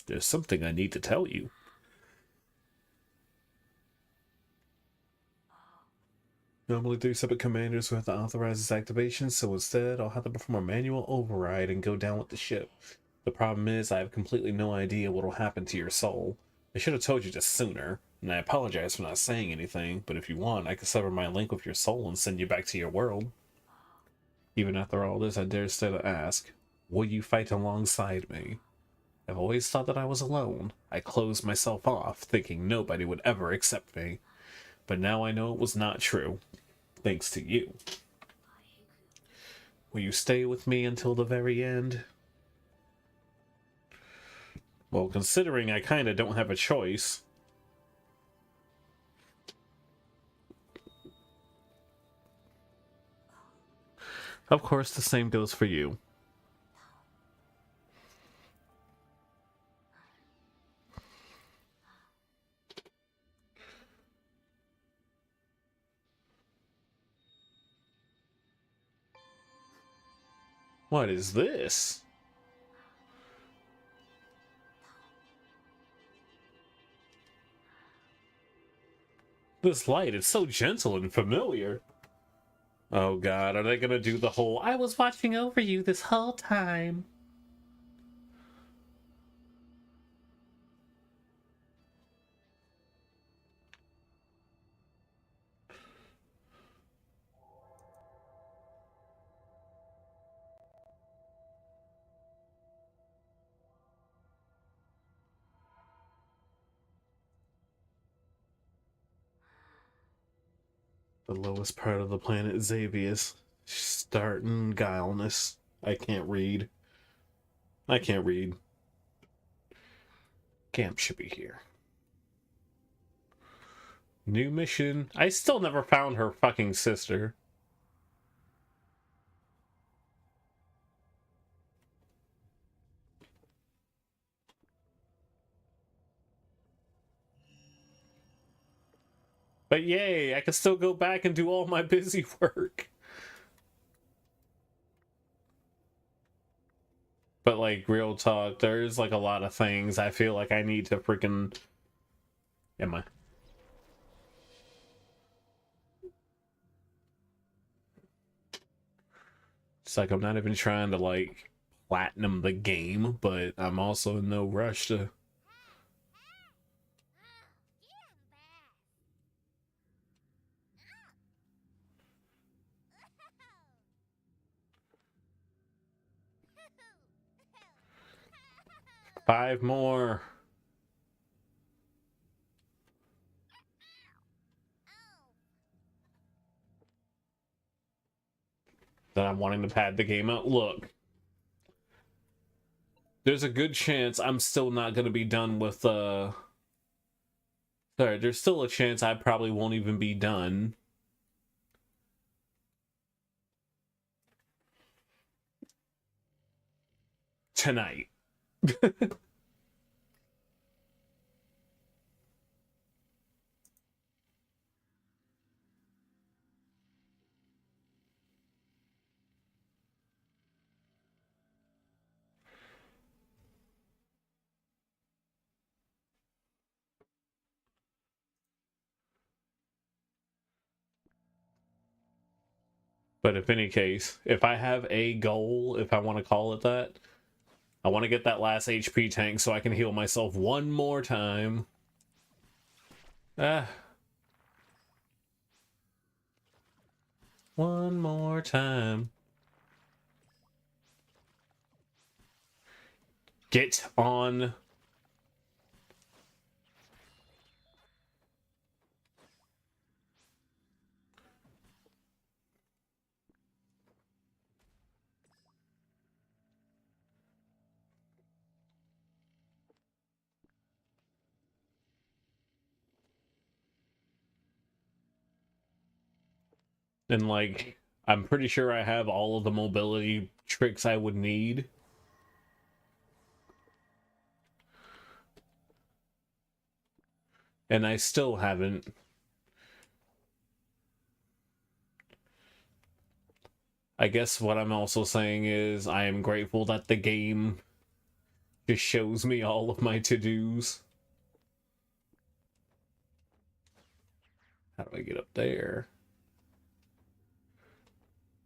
There's something I need to tell you. Normally 3 separate commanders who have to authorize this activation, so instead I'll have to perform a manual override and go down with the ship. The problem is I have completely no idea what will happen to your soul. I should have told you this sooner, and I apologize for not saying anything, but if you want, I can sever my link with your soul and send you back to your world. Even after all this, I dare still ask, will you fight alongside me? I've always thought that I was alone. I closed myself off, thinking nobody would ever accept me. But now I know it was not true, thanks to you. Will you stay with me until the very end? Well, considering I kinda don't have a choice. Of course, the same goes for you. What is this? This light is so gentle and familiar. Oh god, are they gonna do the whole I was watching over you this whole time? The lowest part of the planet Xavius. Starting guileless. I can't read. I can't read. Camp should be here. New mission. I still never found her fucking sister. But yay, I can still go back and do all my busy work. But like, real talk, there's like a lot of things I feel like I need to freaking... Am I? It's like I'm not even trying to like platinum the game, but I'm also in no rush to... Five more. That I'm wanting to pad the game out. Look. There's a good chance I'm still not going to be done with, Sorry, there's still a chance I probably won't even be done. Tonight. But if any case, if I have a goal, if I want to call it that, I want to get that last HP tank so I can heal myself one more time. One more time. Get on. And like, I'm pretty sure I have all of the mobility tricks I would need. And I still haven't. I guess what I'm also saying is I am grateful that the game just shows me all of my to-dos. How do I get up there?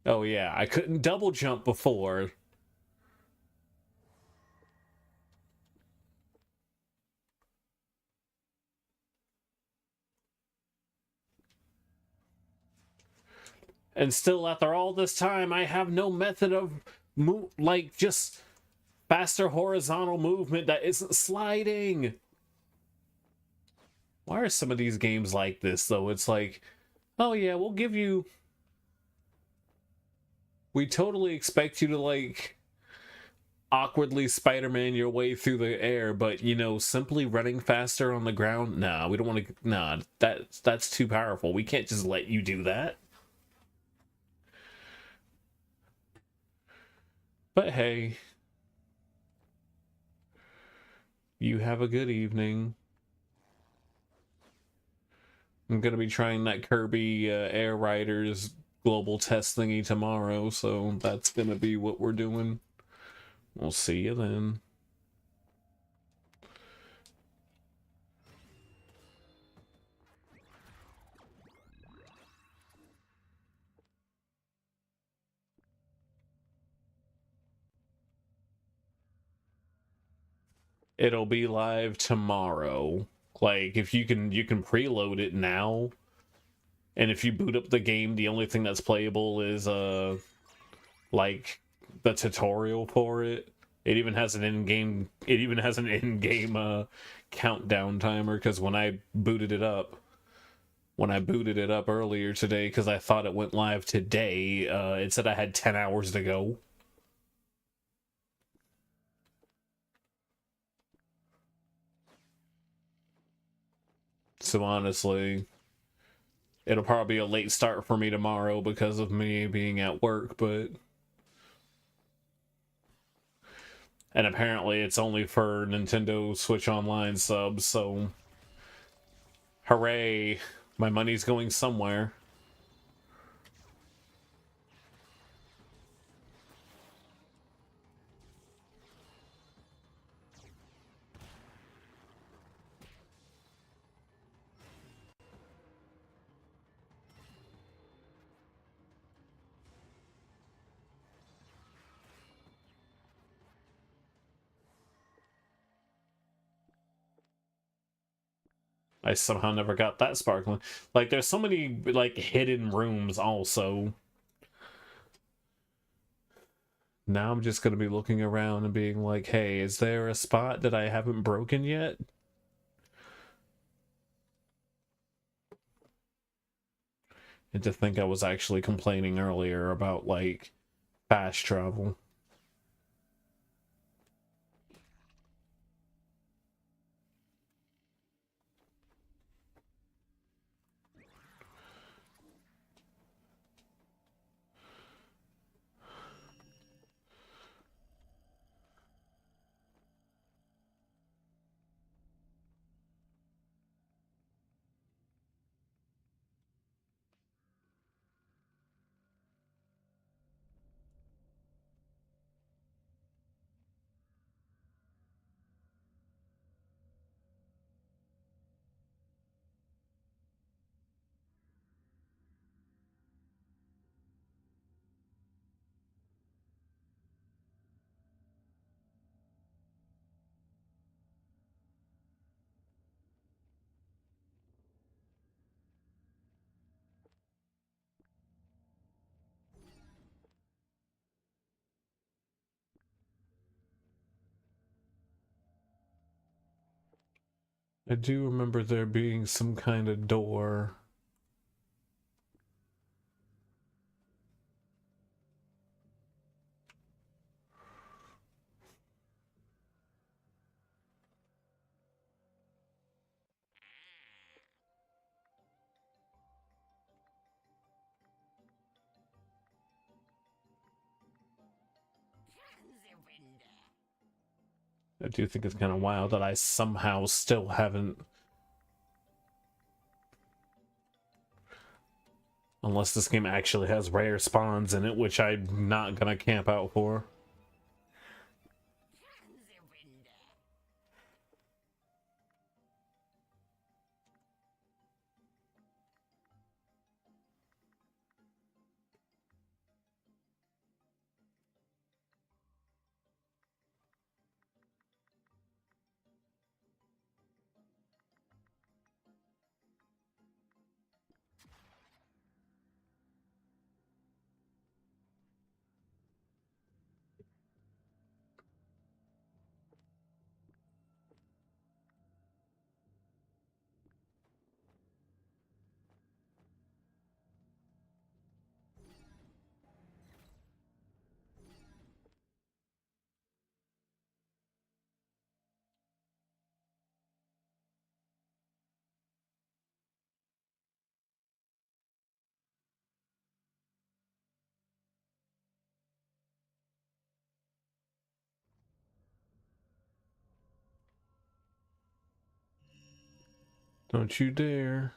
Oh yeah, I couldn't double jump before. And still, after all this time, I have no method of like just faster horizontal movement that isn't sliding. Why are some of these games like this, though? It's like, oh yeah, we totally expect you to, like, awkwardly Spider-Man your way through the air, but, you know, simply running faster on the ground? Nah, we don't want to, nah, that's too powerful. We can't just let you do that. But hey, you have a good evening. I'm gonna be trying that Kirby Air Riders global test thingy tomorrow, so that's gonna be what we're doing. We'll see you then. It'll be live tomorrow. Like, if you can preload it now, and if you boot up the game, the only thing that's playable is like the tutorial for it. It even has an in-game countdown timer, because when I booted it up earlier today, because I thought it went live today, it said I had 10 hours to go. So honestly, it'll probably be a late start for me tomorrow because of me being at work, but... And apparently it's only for Nintendo Switch Online subs, so... Hooray! My money's going somewhere. I somehow never got that sparkling. Like, there's so many, like, hidden rooms also. Now I'm just gonna be looking around and being like, hey, is there a spot that I haven't broken yet? And to think I was actually complaining earlier about, like, fast travel. I do remember there being some kind of door. I do think it's kind of wild that I somehow still haven't... Unless this game actually has rare spawns in it, which I'm not gonna camp out for. Don't you dare.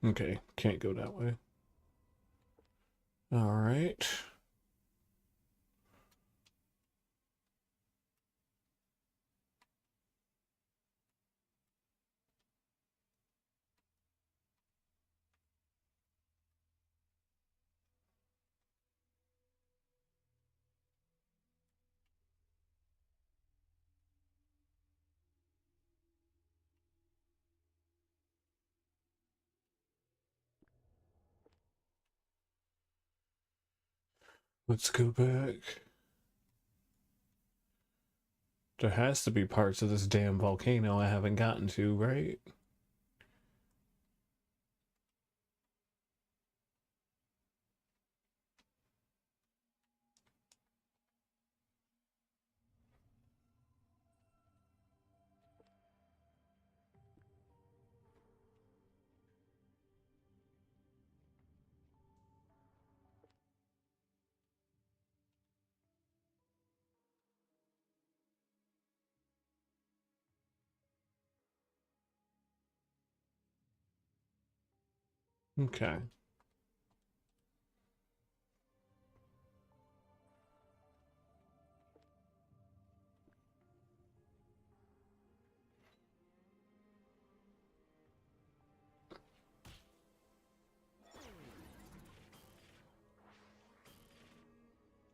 Okay, can't go that way. All right. Let's go back. There has to be parts of this damn volcano I haven't gotten to, right? Okay.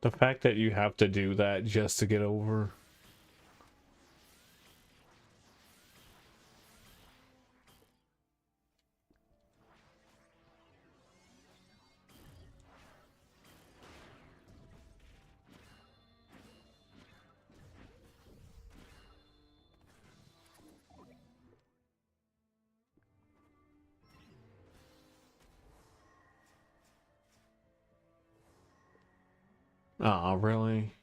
The fact that you have to do that just to get over. Oh, really?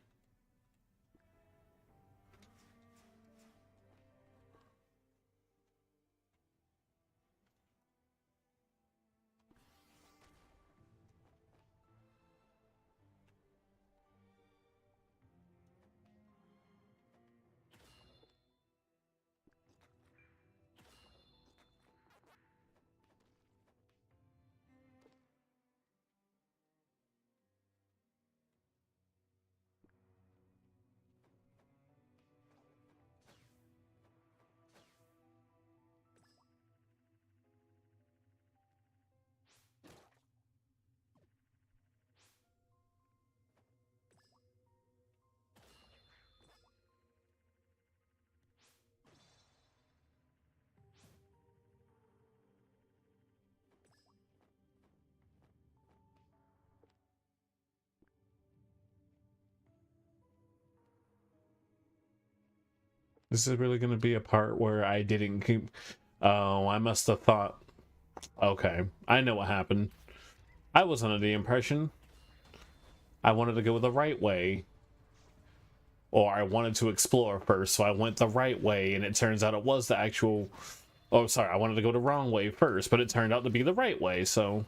This is really going to be a part where I didn't keep... Oh, I must have thought... Okay, I know what happened. I was under the impression I wanted to go the right way. Or I wanted to explore first, so I went the right way, and it turns out it was the actual... Oh, sorry, I wanted to go the wrong way first, but it turned out to be the right way, so...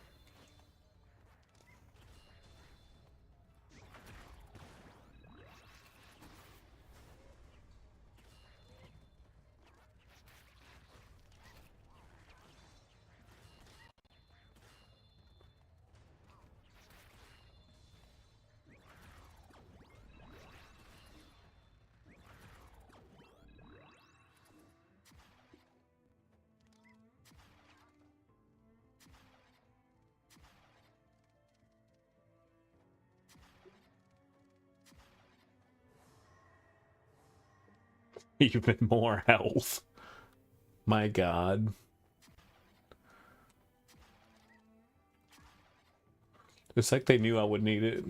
Even more health. My god. It's like they knew I would need it.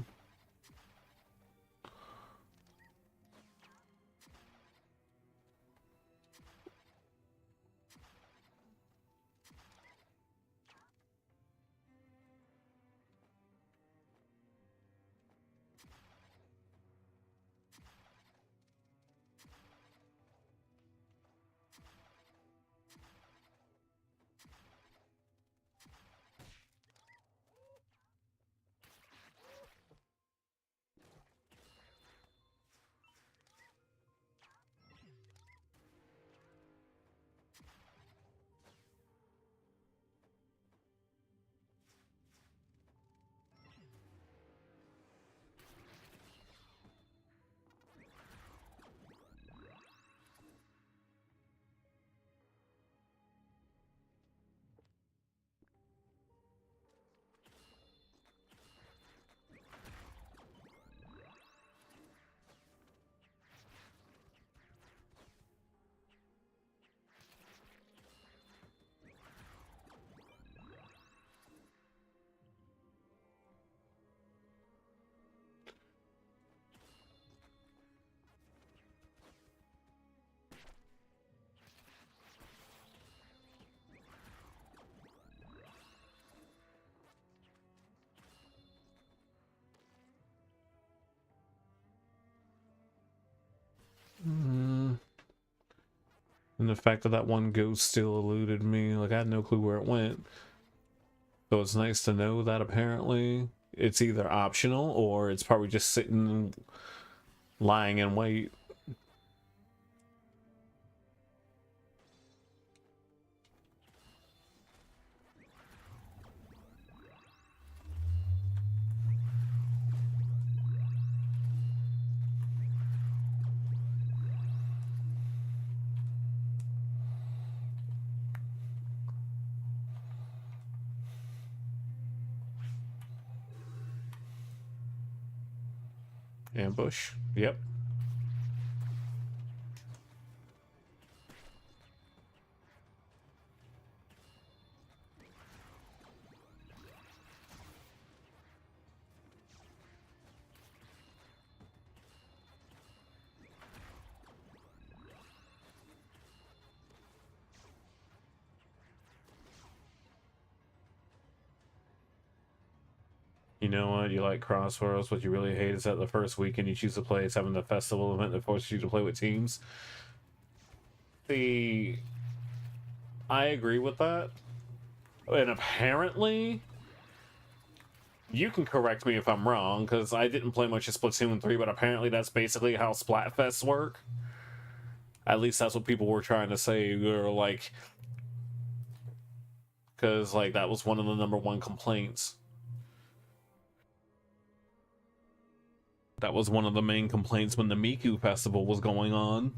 And the fact that that one ghost still eluded me, like I had no clue where it went. So it's nice to know that apparently it's either optional or it's probably just sitting lying in wait. Ambush. Yep. You know what? You like Crossworlds. What you really hate is that the first weekend you choose to play is having the festival event that forces you to play with teams. I agree with that. And apparently, you can correct me if I'm wrong, because I didn't play much of Splatoon 3, but apparently that's basically how Splatfests work. At least that's what people were trying to say, or like, because like that was one of the #1 complaints. That was one of the main complaints when the Miku Festival was going on.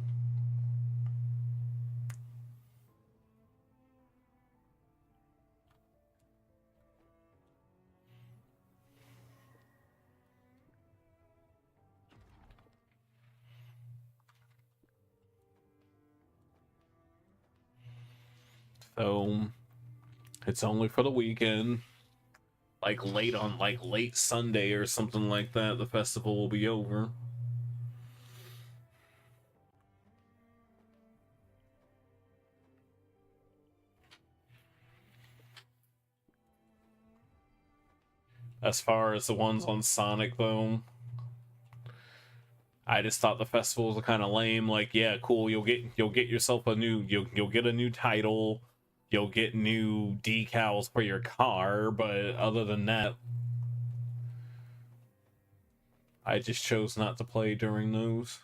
So it's only for the weekend. Like late Sunday or something like that, the festival will be over. As far as the ones on Sonic though, I just thought the festivals were kind of lame. Like, yeah, cool, you'll get yourself a new you'll get a new title, you'll get new decals for your car, but other than that, I just chose not to play during those.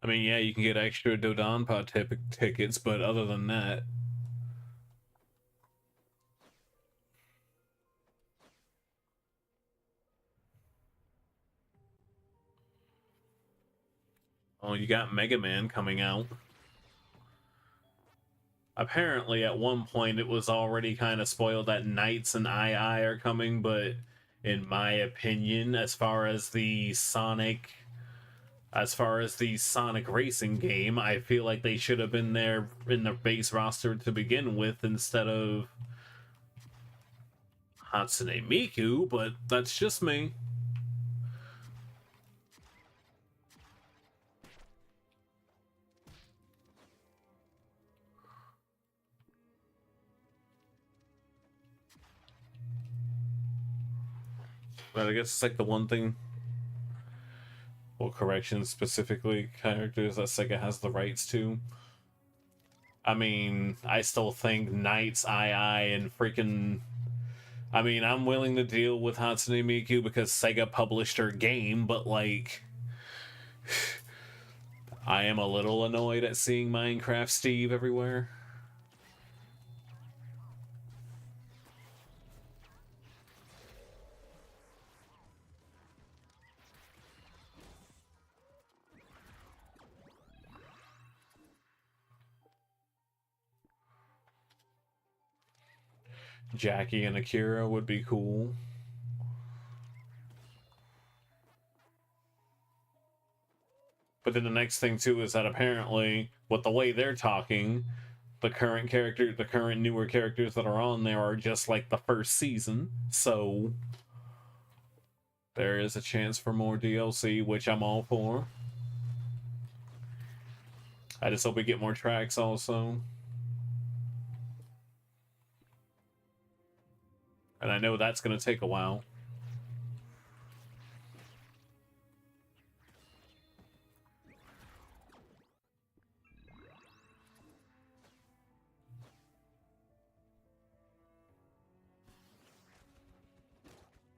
I mean, yeah, you can get extra Dodonpa tickets, but other than that, oh, you got Mega Man coming out. Apparently, at one point, it was already kind of spoiled that Knights and II are coming, but in my opinion, as far as the Sonic racing game, I feel like they should have been there in their base roster to begin with instead of Hatsune Miku, but that's just me. But I guess it's like the one thing, well, correction, specifically characters that Sega has the rights to. I mean, I still think Knights, II, and freaking... I mean, I'm willing to deal with Hatsune Miku because Sega published her game, but like... I am a little annoyed at seeing Minecraft Steve everywhere. Jackie and Akira would be cool. But then the next thing too is that apparently, with the way they're talking, the current newer characters that are on there are just like the first season. So there is a chance for more DLC, which I'm all for. I just hope we get more tracks also. And I know that's going to take a while.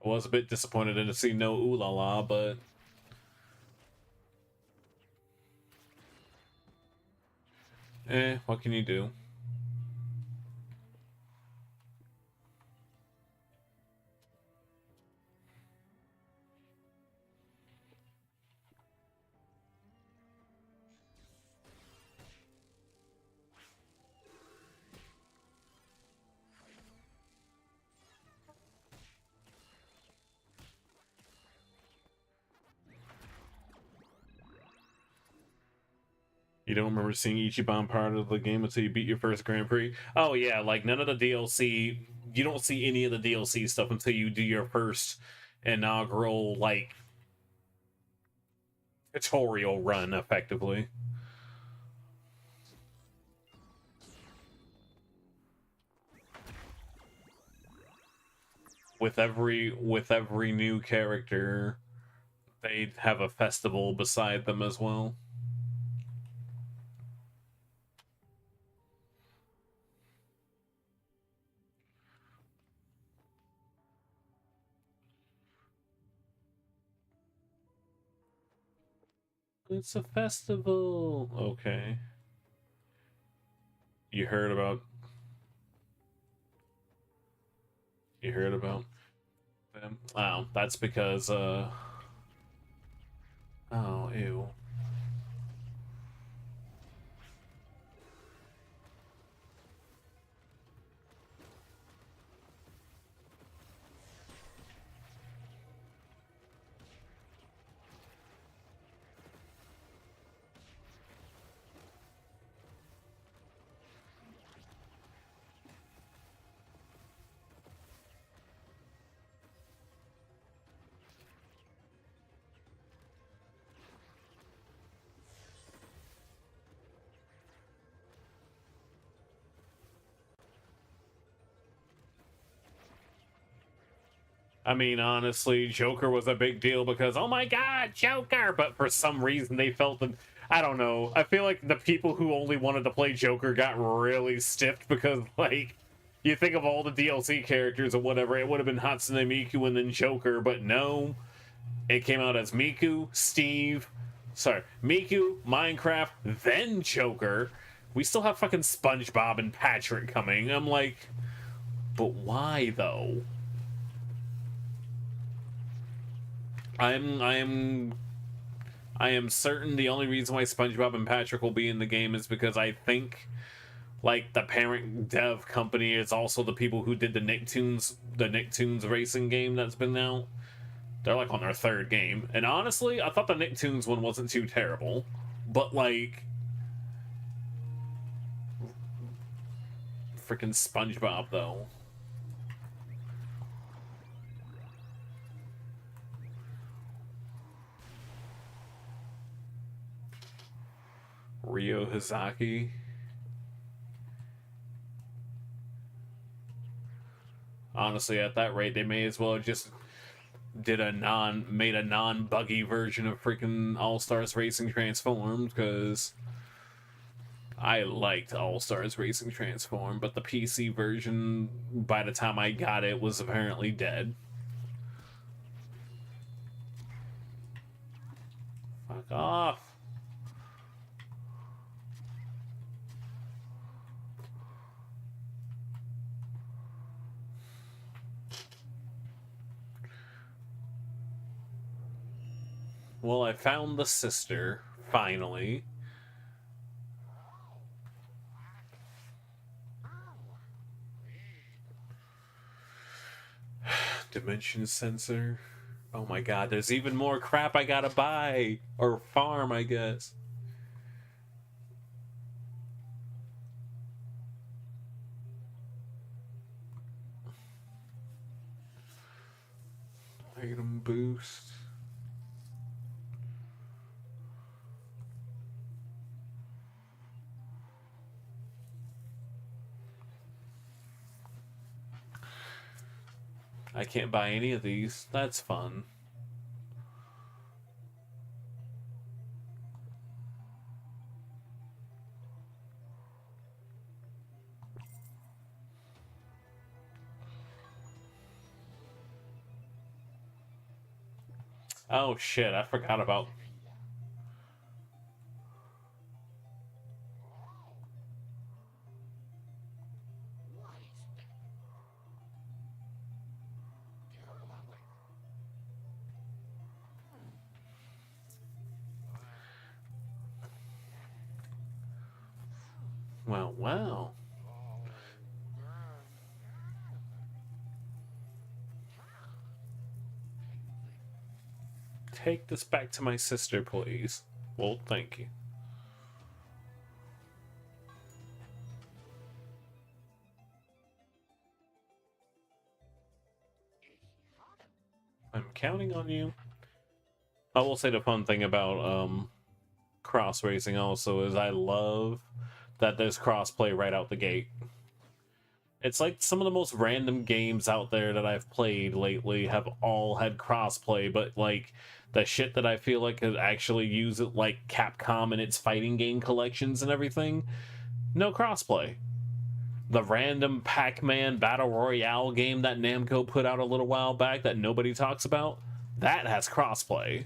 I was a bit disappointed to see no ooh la la, but what can you do? You don't remember seeing Ichiban part of the game until you beat your first Grand Prix? Oh yeah, like none of the DLC, you don't see any of the DLC stuff until you do your first inaugural, like, tutorial run, effectively. With every new character, they have a festival beside them as well. It's a festival. Okay. You heard about you heard about them? Oh, that's because oh, ew. I mean, honestly, Joker was a big deal because, oh my god, Joker! But for some reason, they felt that, I don't know. I feel like the people who only wanted to play Joker got really stiffed because, like, you think of all the DLC characters or whatever, it would have been Hatsune Miku and then Joker, but no. It came out as Miku, Miku, Minecraft, then Joker. We still have fucking SpongeBob and Patrick coming. I'm like, but why though? I am certain the only reason why SpongeBob and Patrick will be in the game is because I think like the parent dev company is also the people who did the Nicktoons racing game that's been out. They're like on their third game. And honestly, I thought the Nicktoons one wasn't too terrible. But like freaking SpongeBob though. Ryo Hazaki. Honestly, at that rate, they may as well have just made a non-buggy version of freaking All Stars Racing Transformed, because I liked All Stars Racing Transformed, but the PC version, by the time I got it, was apparently dead. Fuck off. Well, I found the sister, finally. Dimension sensor. Oh my god, there's even more crap I gotta buy. Or farm, I guess. Item boost. I can't buy any of these. That's fun.
Oh shit, I forgot about. Well, well. Take this back to my sister, please. Well, thank you. I'm counting on you. I will say the fun thing about cross racing also is I love that there's crossplay right out the gate. It's like some of the most random games out there that I've played lately have all had crossplay, but like the shit that I feel like could actually use it, like Capcom and its fighting game collections and everything, no crossplay. The random Pac-Man Battle Royale game that Namco put out a little while back that nobody talks about, that has crossplay.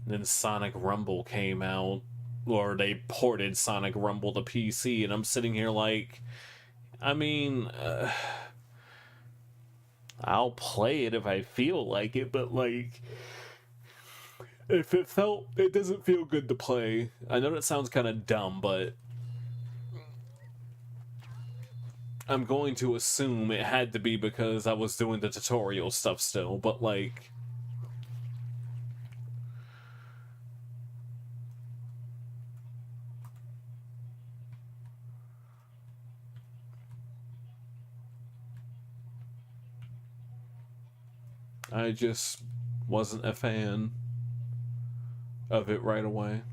Then Sonic Rumble came out, or they ported Sonic Rumble to PC, and I'm sitting here like, I mean, I'll play it if I feel like it, but like, if it doesn't feel good to play. I know that sounds kind of dumb, but I'm going to assume it had to be because I was doing the tutorial stuff still, but like, I just wasn't a fan of it right away.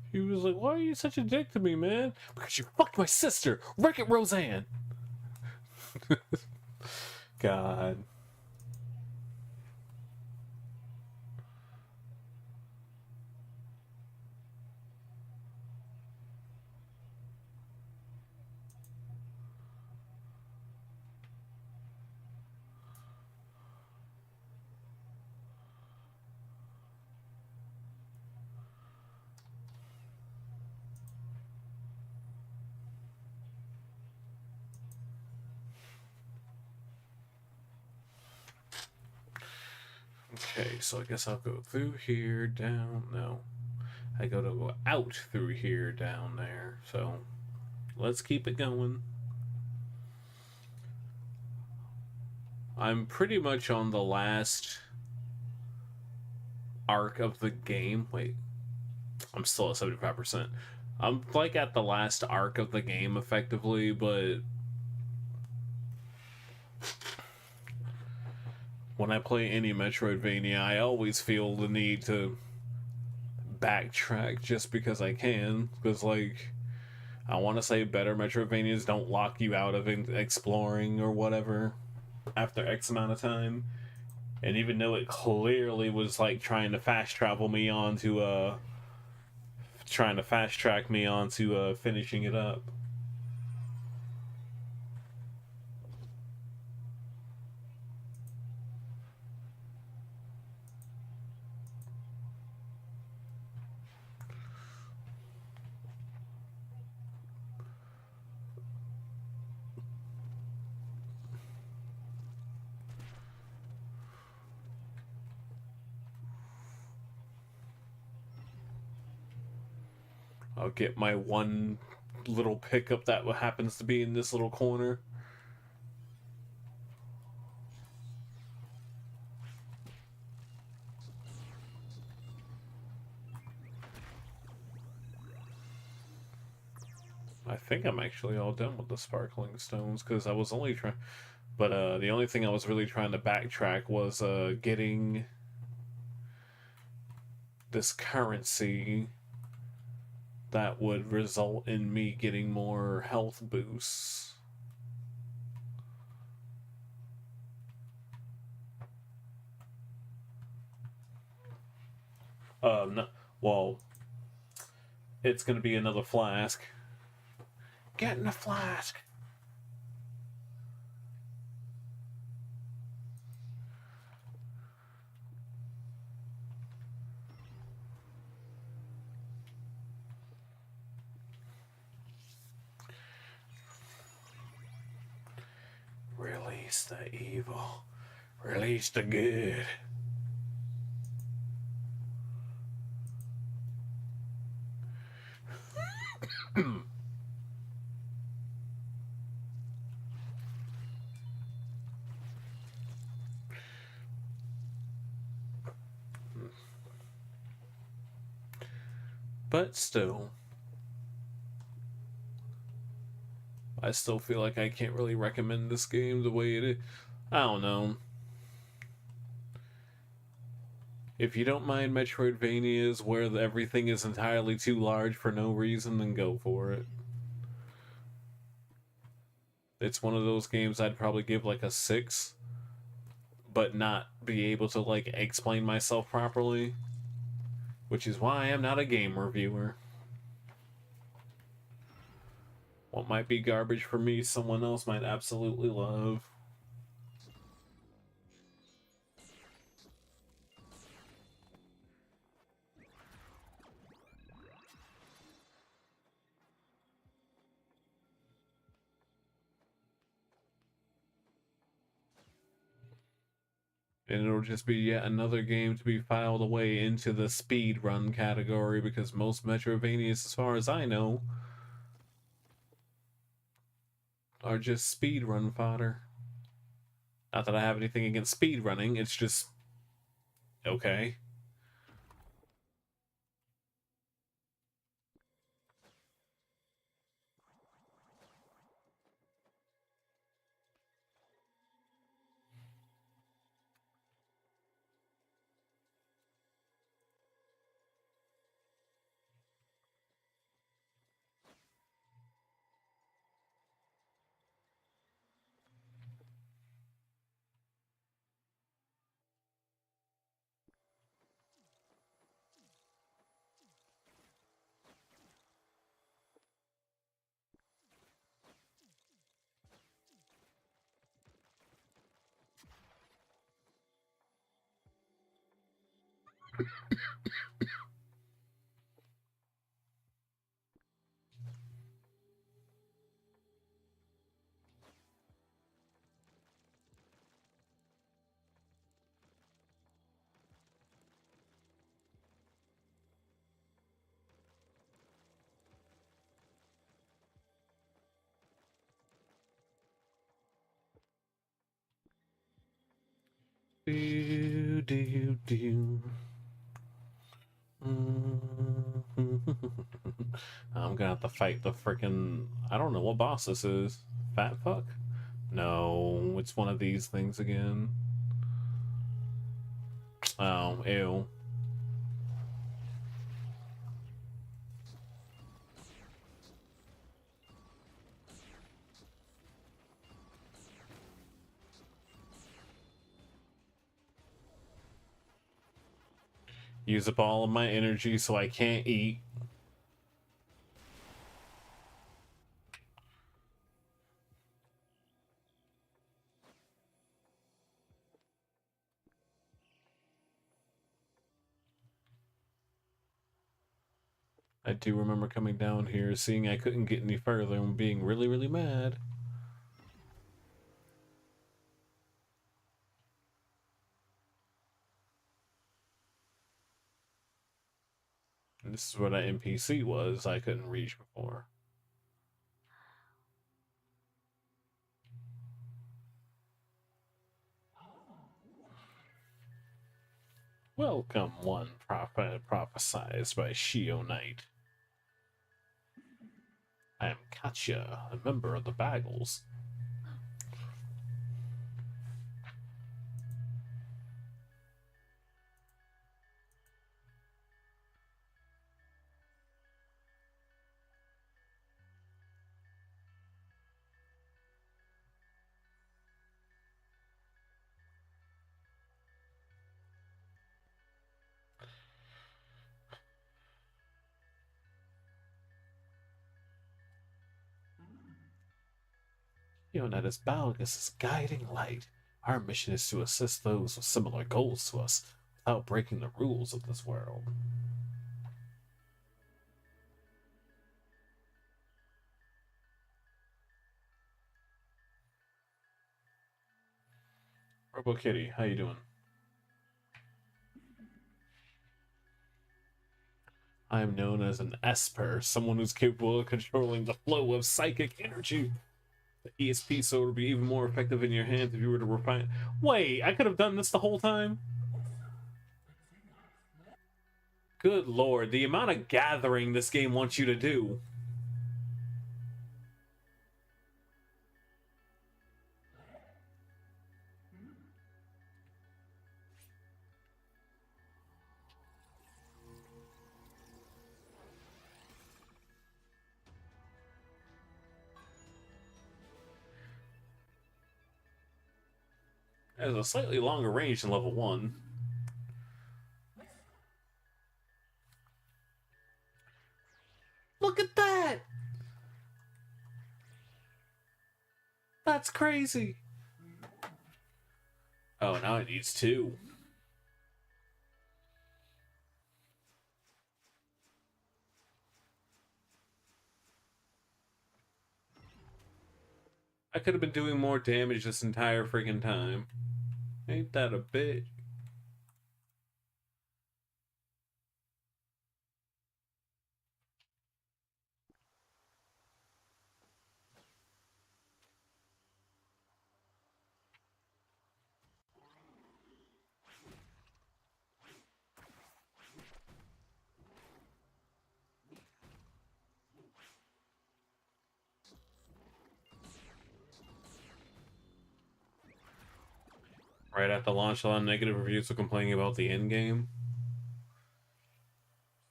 He was like, "Why are you such a dick to me, man?" Because you fucked my sister, Wreck-It Roseanne. God. Okay, so I guess I'll go through here, down. No, I gotta go out through here, down there. So let's keep it going. I'm pretty much on the last arc of the game. Wait, I'm still at 75%. I'm like at the last arc of the game effectively, but when I play any Metroidvania, I always feel the need to backtrack just because I can. Because, like, I want to say better Metroidvanias don't lock you out of exploring or whatever after X amount of time. And even though it clearly was like trying to fast track me onto finishing it up.
I'll get my one little pickup that happens to be in this little corner. I think I'm actually all done with the sparkling stones because I was only trying, but the only thing I was really trying to backtrack was getting this currency that would result in me getting more health boosts. No, well, it's gonna be another flask. Get in the flask. Release the evil. Release the good. But still, I still feel like I can't really recommend this game the way it is. I don't know. If you don't mind Metroidvanias where everything is entirely too large for no reason, then go for it. It's one of those games I'd probably give like a 6, but not be able to like explain myself properly, which is why I'm not a game reviewer. What might be garbage for me, someone else might absolutely love. And it'll just be yet another game to be filed away into the speed run category because most Metrovanias, as far as I know, are just speed run fodder. Not that I have anything against speed running, it's just okay. Do, do, do. I'm gonna have to fight the freaking. I don't know what boss this is. Fat fuck? No, it's one of these things again. Oh, ew. Use up all of my energy so I can't eat. I do remember coming down here, seeing I couldn't get any further, and being really, really mad.
This is where that NPC was I couldn't reach before. Welcome, one prophesized by Shill Knight. I am Katya, a member of the Bagels. That is Balgus' guiding light. Our mission is to assist those with similar goals to us without breaking the rules of this world. Robo Kitty, how you doing? I am known as an Esper, someone who's capable of controlling the flow of psychic energy. The ESP sword would be even more effective in your hands if you were to refine. Wait, I could have done this the whole time? Good lord, the amount of gathering this game wants you to do. It has a slightly longer range than level 1. Look at that! That's crazy! Oh, now it needs 2. I could have been doing more damage this entire freaking time. Ain't that a bitch? Right after launch, a lot of negative reviews are complaining about the end game.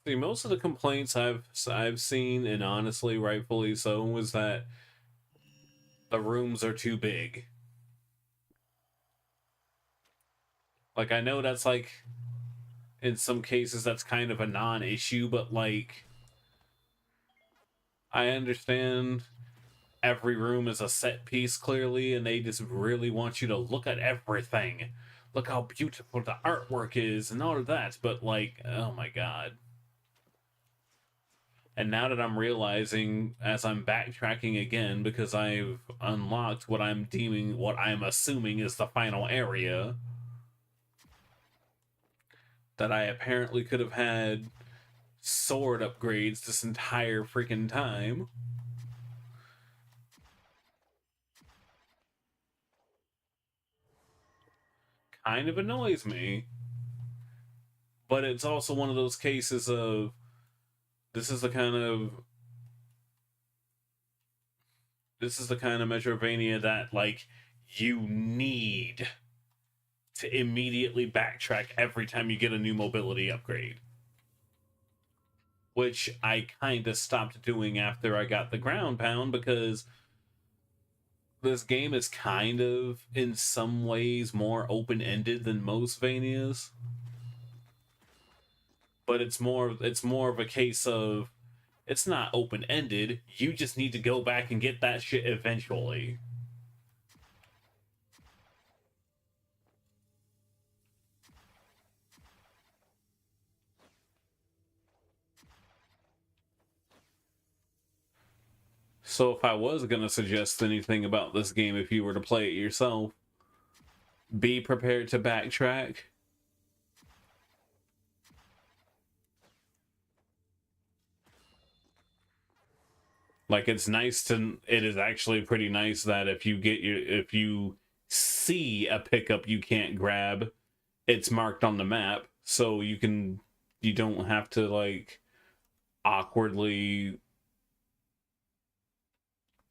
See, most of the complaints I've seen, and honestly, rightfully so, was that the rooms are too big. Like, I know that's like, in some cases, that's kind of a non-issue, but like, I understand every room is a set piece clearly, and they just really want you to look at everything. Look how beautiful the artwork is and all of that, but like, oh my god. And now that I'm realizing, as I'm backtracking again, because I've unlocked what I'm assuming is the final area, that I apparently could have had sword upgrades this entire freaking time. Kind of annoys me. But it's also one of those cases of, this is the kind of Metroidvania that, like, you need to immediately backtrack every time you get a new mobility upgrade. Which I kind of stopped doing after I got the ground pound, because this game is kind of, in some ways, more open-ended than most Vanias. But it's more of a case of, it's not open-ended, you just need to go back and get that shit eventually. So if I was gonna suggest anything about this game, if you were to play it yourself, be prepared to backtrack. Like, it's nice to, it is actually pretty nice that if you see a pickup you can't grab, it's marked on the map, so you don't have to, like, awkwardly,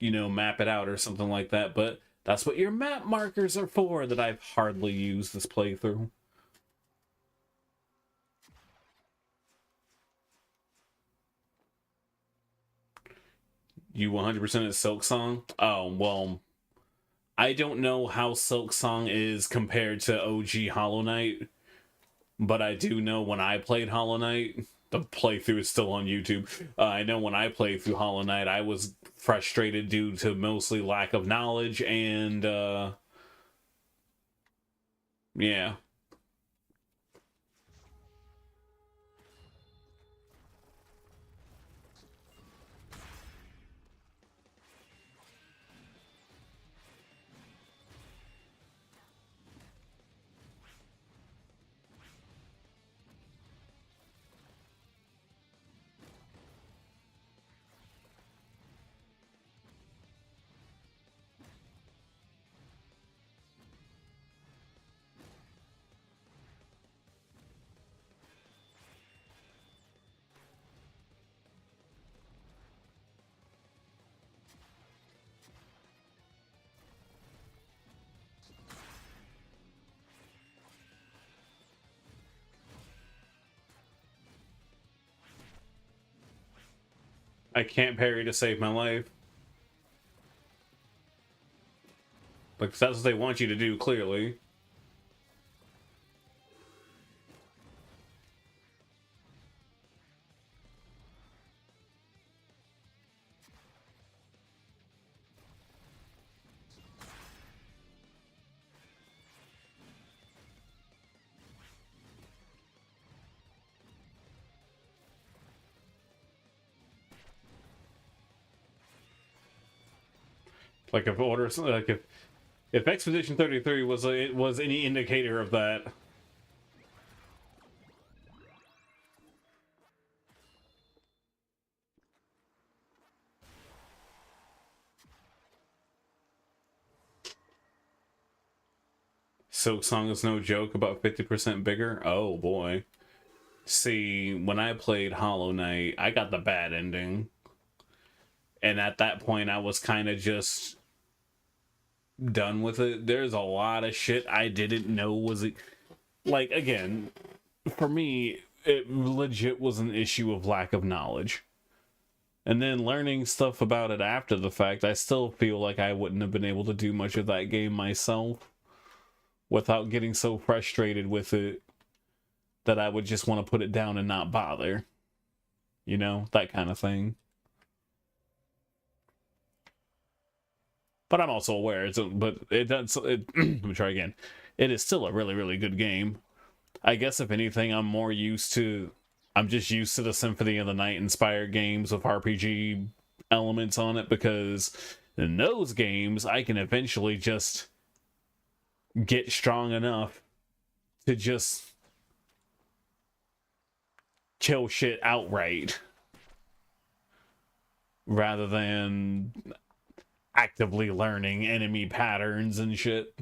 map it out or something like that. But that's what your map markers are for, that I've hardly used this playthrough. You 100% is Silk Song? Oh, well, I don't know how Silk Song is compared to OG Hollow Knight, but I do know when I played Hollow Knight, the playthrough is still on YouTube. I know when I played through Hollow Knight, I was frustrated due to mostly lack of knowledge and, yeah. I can't parry to save my life. Because that's what they want you to do, clearly. Like, if Expedition 33 was any indicator of that. Silk Song is no joke, about 50% bigger. Oh boy. See, when I played Hollow Knight, I got the bad ending. And at that point, I was kind of just done with it. There's a lot of shit I didn't know was it. Like, again, for me, it legit was an issue of lack of knowledge. And then learning stuff about it after the fact, I still feel like I wouldn't have been able to do much of that game myself without getting so frustrated with it that I would just want to put it down and not bother. You know, that kind of thing. But I'm also aware, let me try again. It is still a really, really good game. I guess if anything, I'm just used to the Symphony of the Night inspired games with RPG elements on it, because in those games, I can eventually just get strong enough to just kill shit outright rather than actively learning enemy patterns and shit.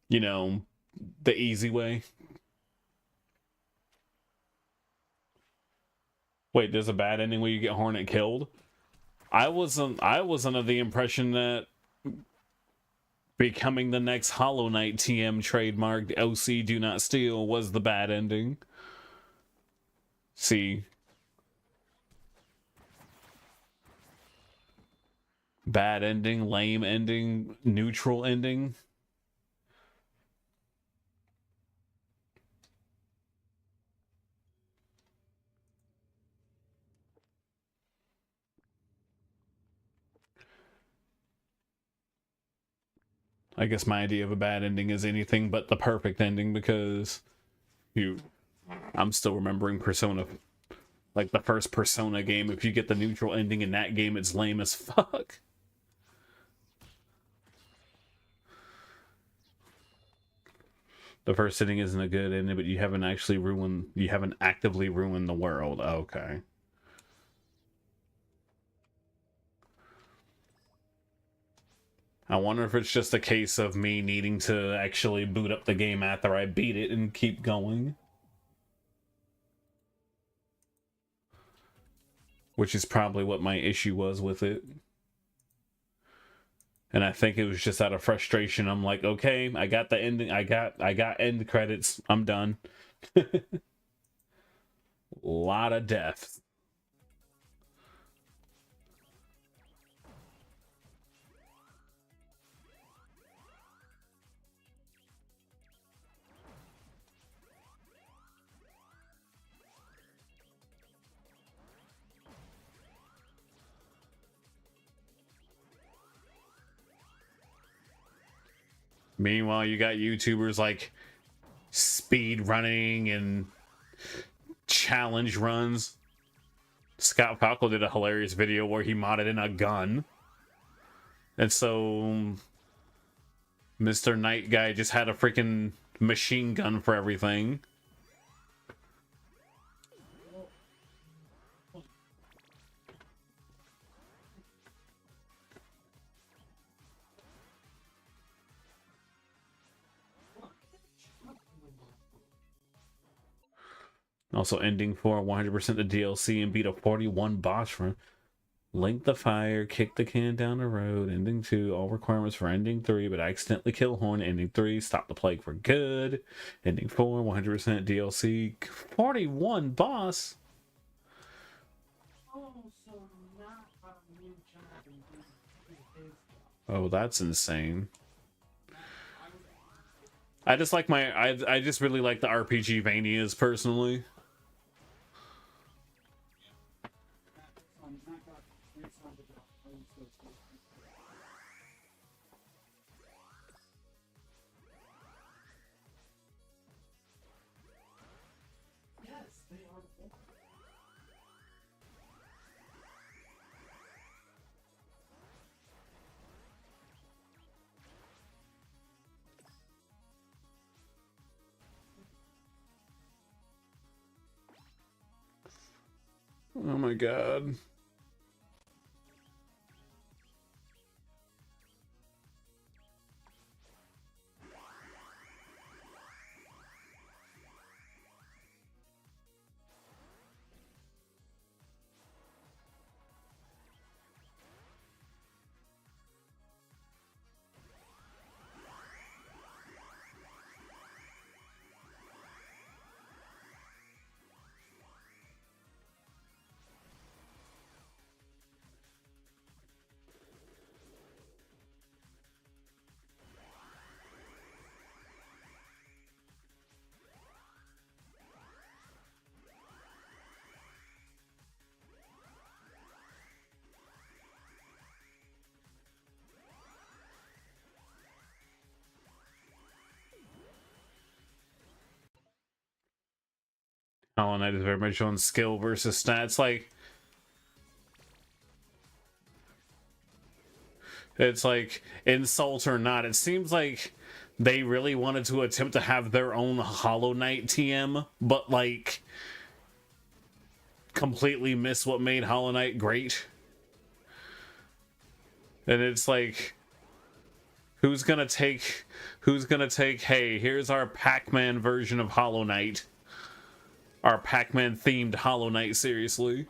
You know, the easy way. Wait, there's a bad ending where you get Hornet killed? I was under the impression that becoming the next Hollow Knight TM trademarked OC Do Not Steal was the bad ending. See. Bad ending, lame ending, neutral ending. I guess my idea of a bad ending is anything but the perfect ending, because I'm still remembering Persona, like the first Persona game. If you get the neutral ending in that game, it's lame as fuck. The first ending isn't a good ending, but you haven't actively ruined the world. Okay. I wonder if it's just a case of me needing to actually boot up the game after I beat it and keep going. Which is probably what my issue was with it. And I think it was just out of frustration. I'm like, okay, I got the ending. I got end credits. I'm done. Lot of death. Meanwhile, you got YouTubers like speed running and challenge runs. Scott Falco did a hilarious video where he modded in a gun. And so Mr. Knight Guy just had a freaking machine gun for everything. Also ending for 100% the DLC and beat a 41 boss run. Link the fire, kick the can down the road. Ending 2, all requirements for ending 3, but accidentally kill Horn. Ending 3, stop the plague for good. Ending 4, 100% DLC. 41 boss? Oh, that's insane. I just like I just really like the RPG Vanias personally. Oh my god. Hollow Knight is very much on skill versus stats. It's like, insult or not, it seems like they really wanted to attempt to have their own Hollow Knight TM, but like completely miss what made Hollow Knight great. And it's like, who's gonna take, hey, here's our Pac-Man version of Hollow Knight. Our Pac-Man themed Hollow Knight, seriously.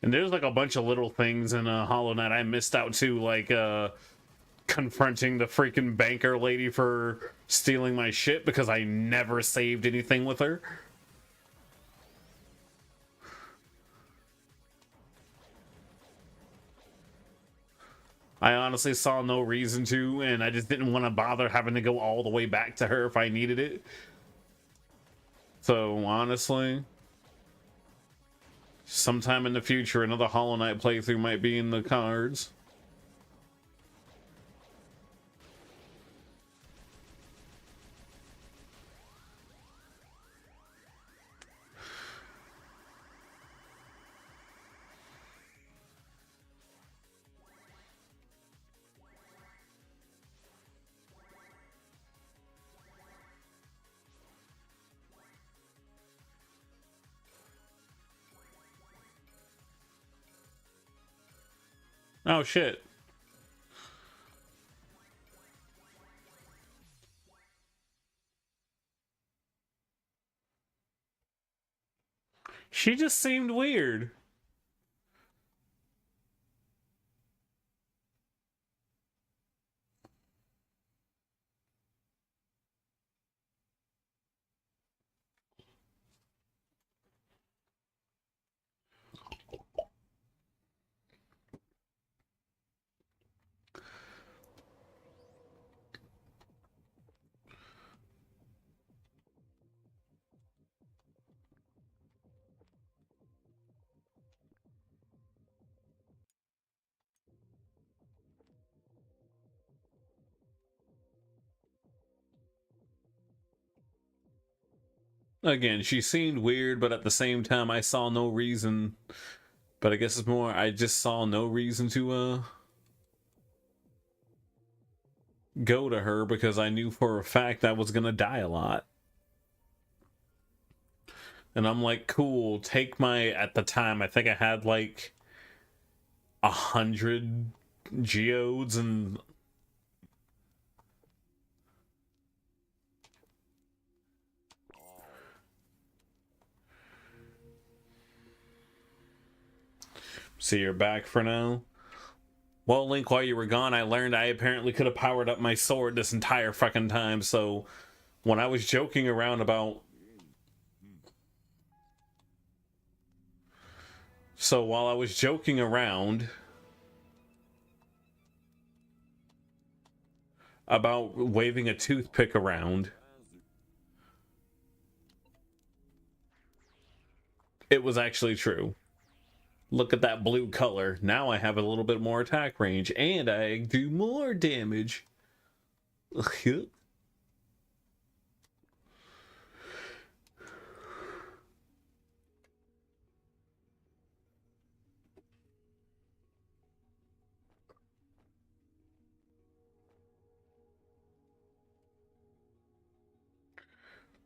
And there's like a bunch of little things in Hollow Knight I missed out too, like confronting the freaking banker lady for stealing my shit because I never saved anything with her. I honestly saw no reason to, and I just didn't want to bother having to go all the way back to her if I needed it. So honestly, sometime in the future, another Hollow Knight playthrough might be in the cards. Oh shit. She just seemed weird. Again, she seemed weird, but at the same time, I saw no reason. But I guess it's more, I just saw no reason to, go to her because I knew for a fact I was gonna die a lot. And I'm like, cool, take my, at the time, I think I had like 100 geodes and so you're back for now. Well, Link, while you were gone, I learned I apparently could have powered up my sword this entire fucking time, so when I was joking around about... So while I was joking around about waving a toothpick around, it was actually true. Look at that blue color. Now I have a little bit more attack range, and I do more damage.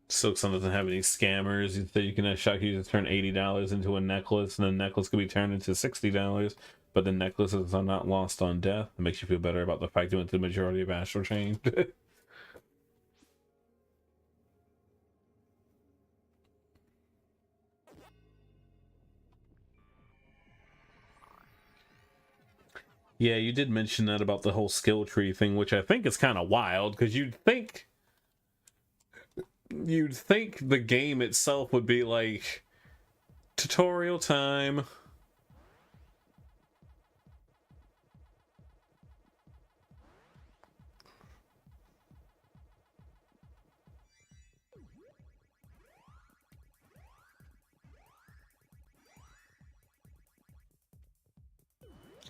Silksun doesn't have any scammers. You can shock you to turn $80 into a necklace, and the necklace could be turned into $60. But the necklaces are not lost on death. It makes you feel better about the fact you went through the majority of Astral Chain. Yeah, you did mention that about the whole skill tree thing, which I think is kind of wild, because you'd think the game itself would be like tutorial time.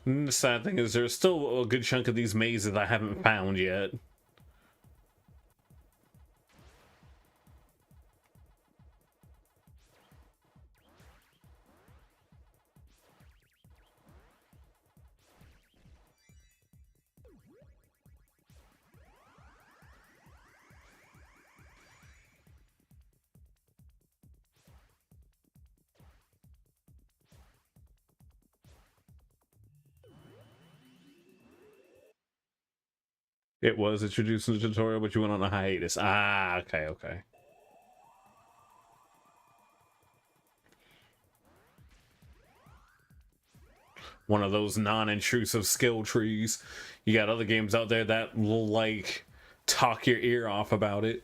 And the sad thing is there's still a good chunk of these mazes I haven't found yet. It was introduced in the tutorial, but you went on a hiatus. Ah, okay, okay. One of those non-intrusive skill trees. You got other games out there that will, like, talk your ear off about it.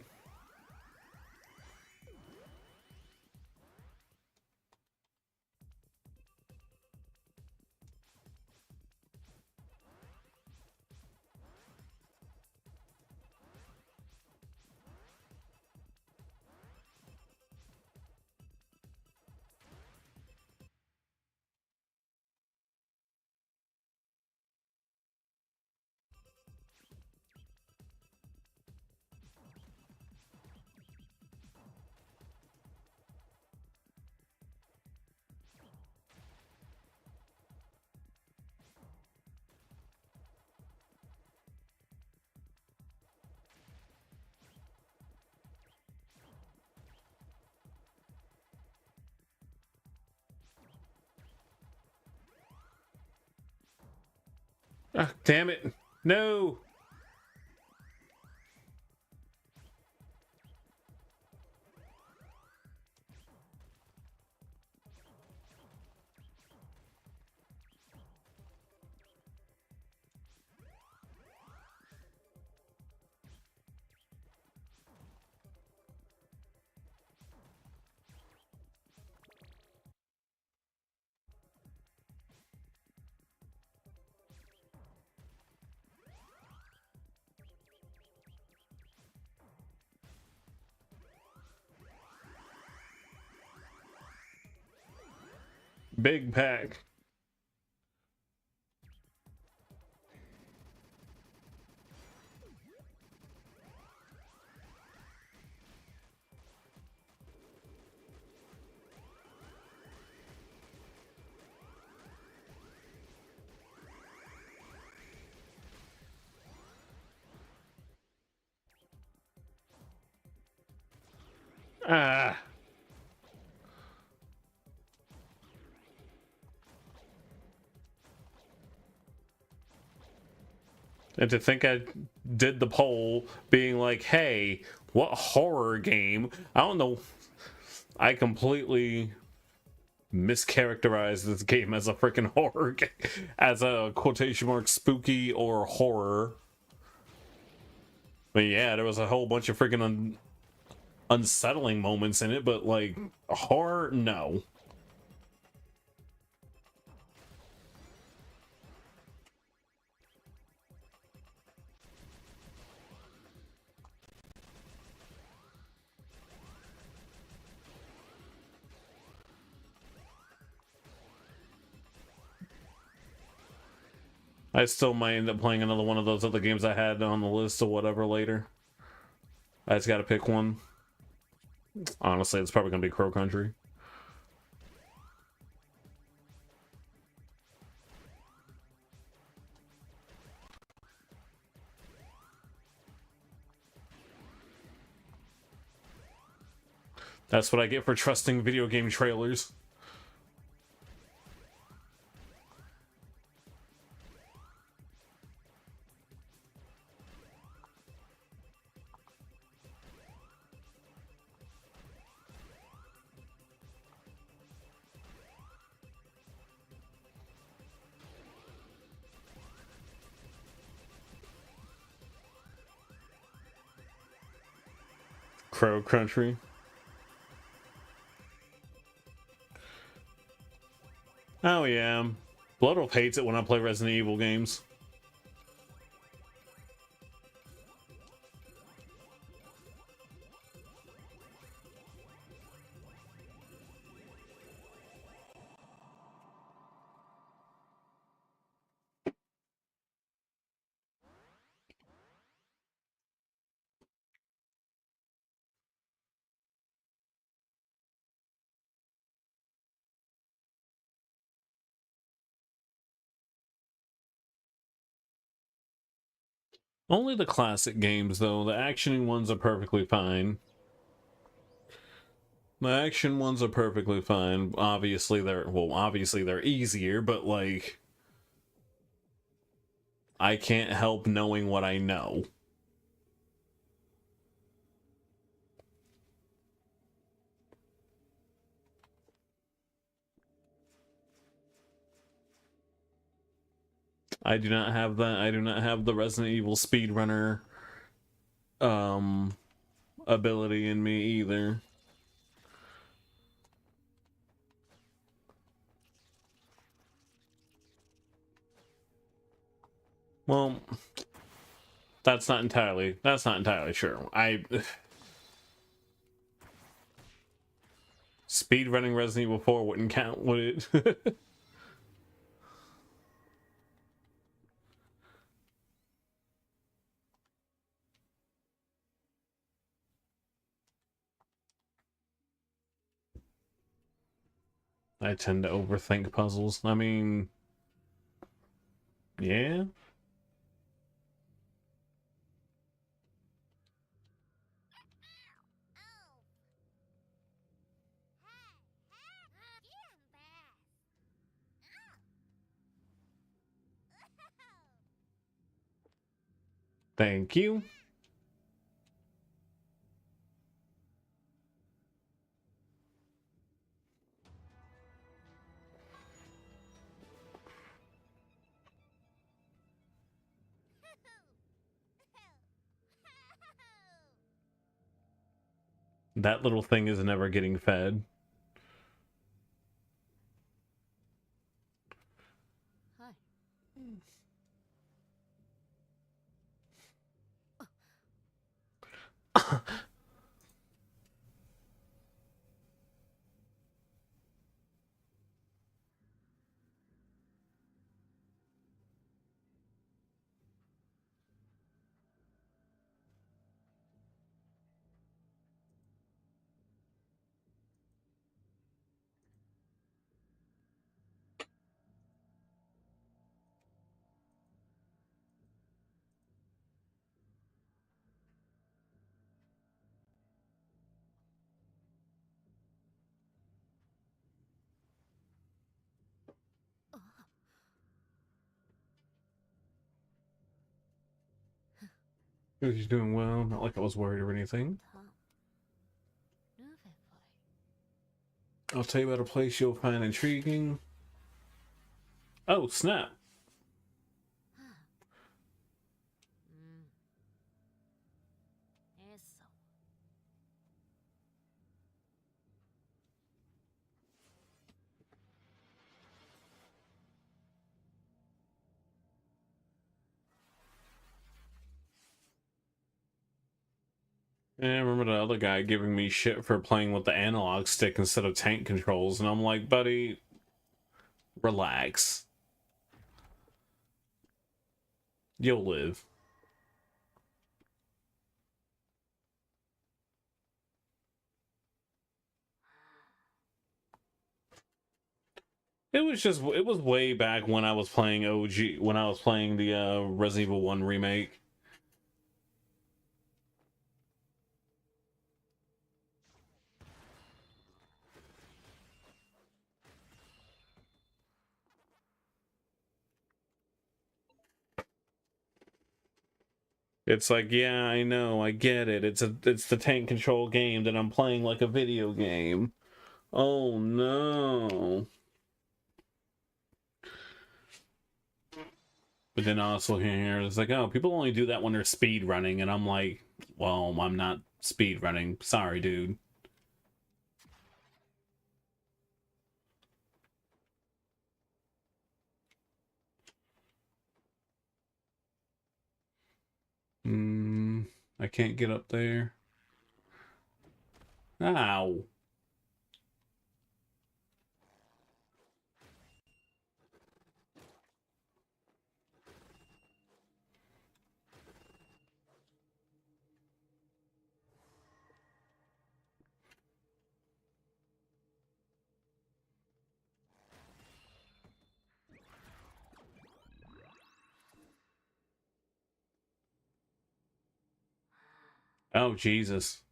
Ah, damn it. No. Big pack. Ah. And to think I did the poll being like, hey, what horror game? I don't know. I completely mischaracterized this game as a freaking horror game, as a quotation mark spooky or horror. But yeah, there was a whole bunch of freaking unsettling moments in it, but like horror, no. I still might end up playing another one of those other games I had on the list or whatever later. I just gotta pick one. Honestly, it's probably gonna be Crow Country. That's what I get for trusting video game trailers. Crow Country. Oh yeah. Bloodwolf hates it when I play Resident Evil games. Only the classic games, though. The action ones are perfectly fine. The action ones are perfectly fine. Obviously, they're easier, but like, I can't help knowing what I know. I do not have that. I do not have the Resident Evil speedrunner ability in me either. Well, that's not entirely true. Speedrunning Resident Evil 4 wouldn't count, would it? I tend to overthink puzzles. I mean, yeah. Thank you. That little thing is never getting fed. He's doing well. Not like I was worried or anything. I'll tell you about a place you'll find intriguing. Oh, snap. And I remember the other guy giving me shit for playing with the analog stick instead of tank controls, and I'm like, buddy, relax. You'll live. It was way back when I was playing OG, when I was playing the Resident Evil 1 remake. It's like, yeah, I know, I get it. It's the tank control game that I'm playing like a video game. Oh no. But then also here, it's like, oh, people only do that when they're speed running, and I'm like, well, I'm not speed running. Sorry, dude. I can't get up there. Ow. Oh, Jesus.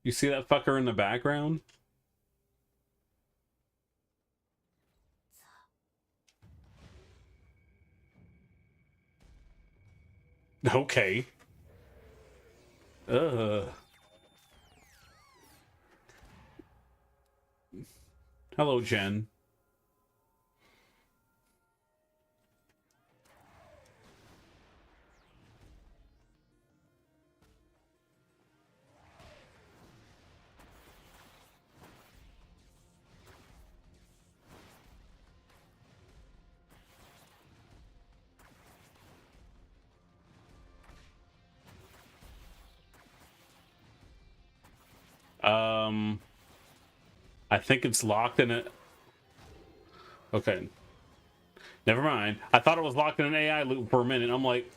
You see that fucker in the background? Okay. Hello, Jen. I think it's locked in it. Okay. Never mind. I thought it was locked in an AI loop for a minute. I'm like,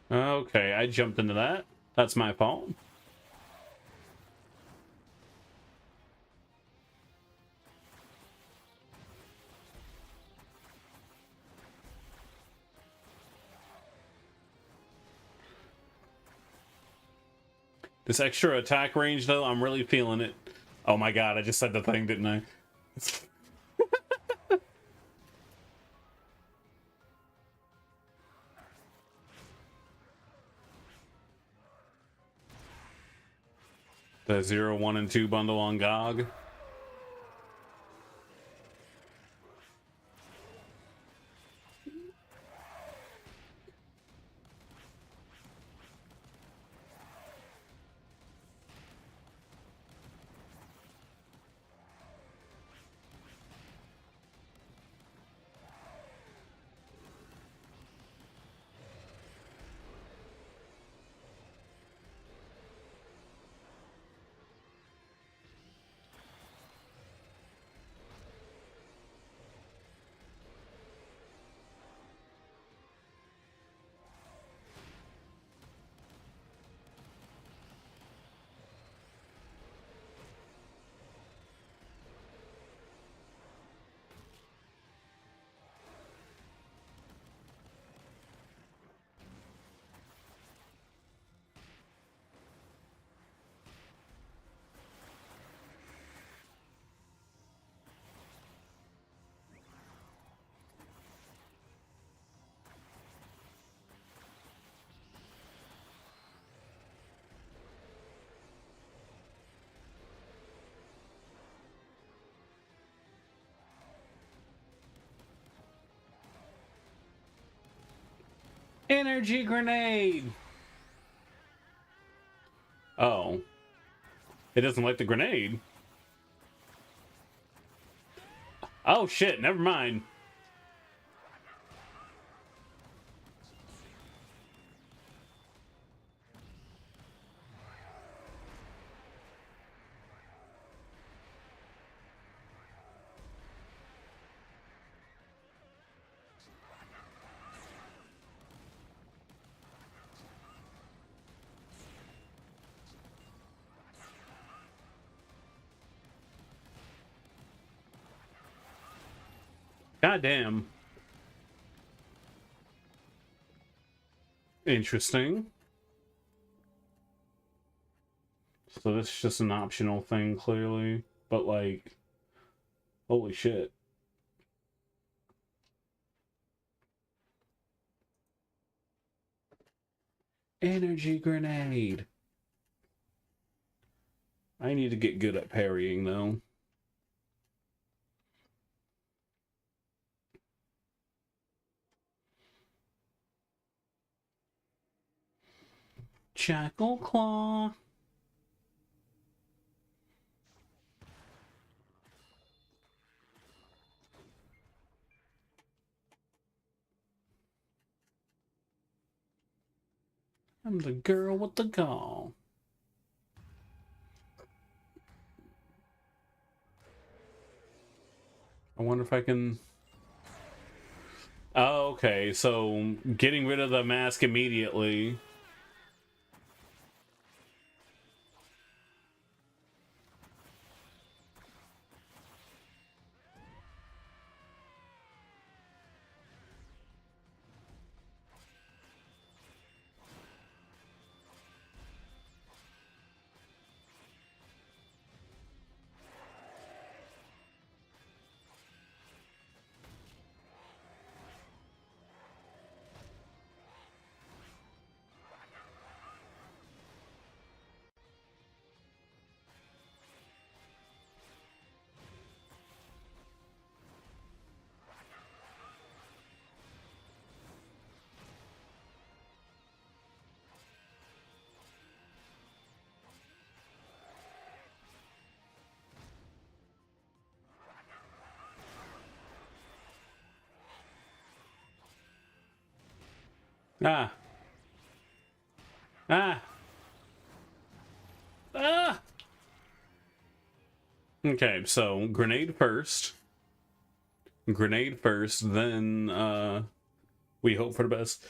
Okay, I jumped into that. That's my fault. This extra attack range, though, I'm really feeling it. Oh my god, I just said the thing, didn't I? The 0, 1, and 2 bundle on GOG. Energy grenade! Oh. It doesn't like the grenade. Oh shit, never mind. Goddamn. Interesting. So this is just an optional thing, clearly. But, like, holy shit. Energy grenade. I need to get good at parrying, though. Jackal Claw. I'm the girl with the gall. I wonder if I can... Oh, okay, so getting rid of the mask immediately. Ah. Ah. Ah! Okay, so grenade first. Grenade first, then we hope for the best.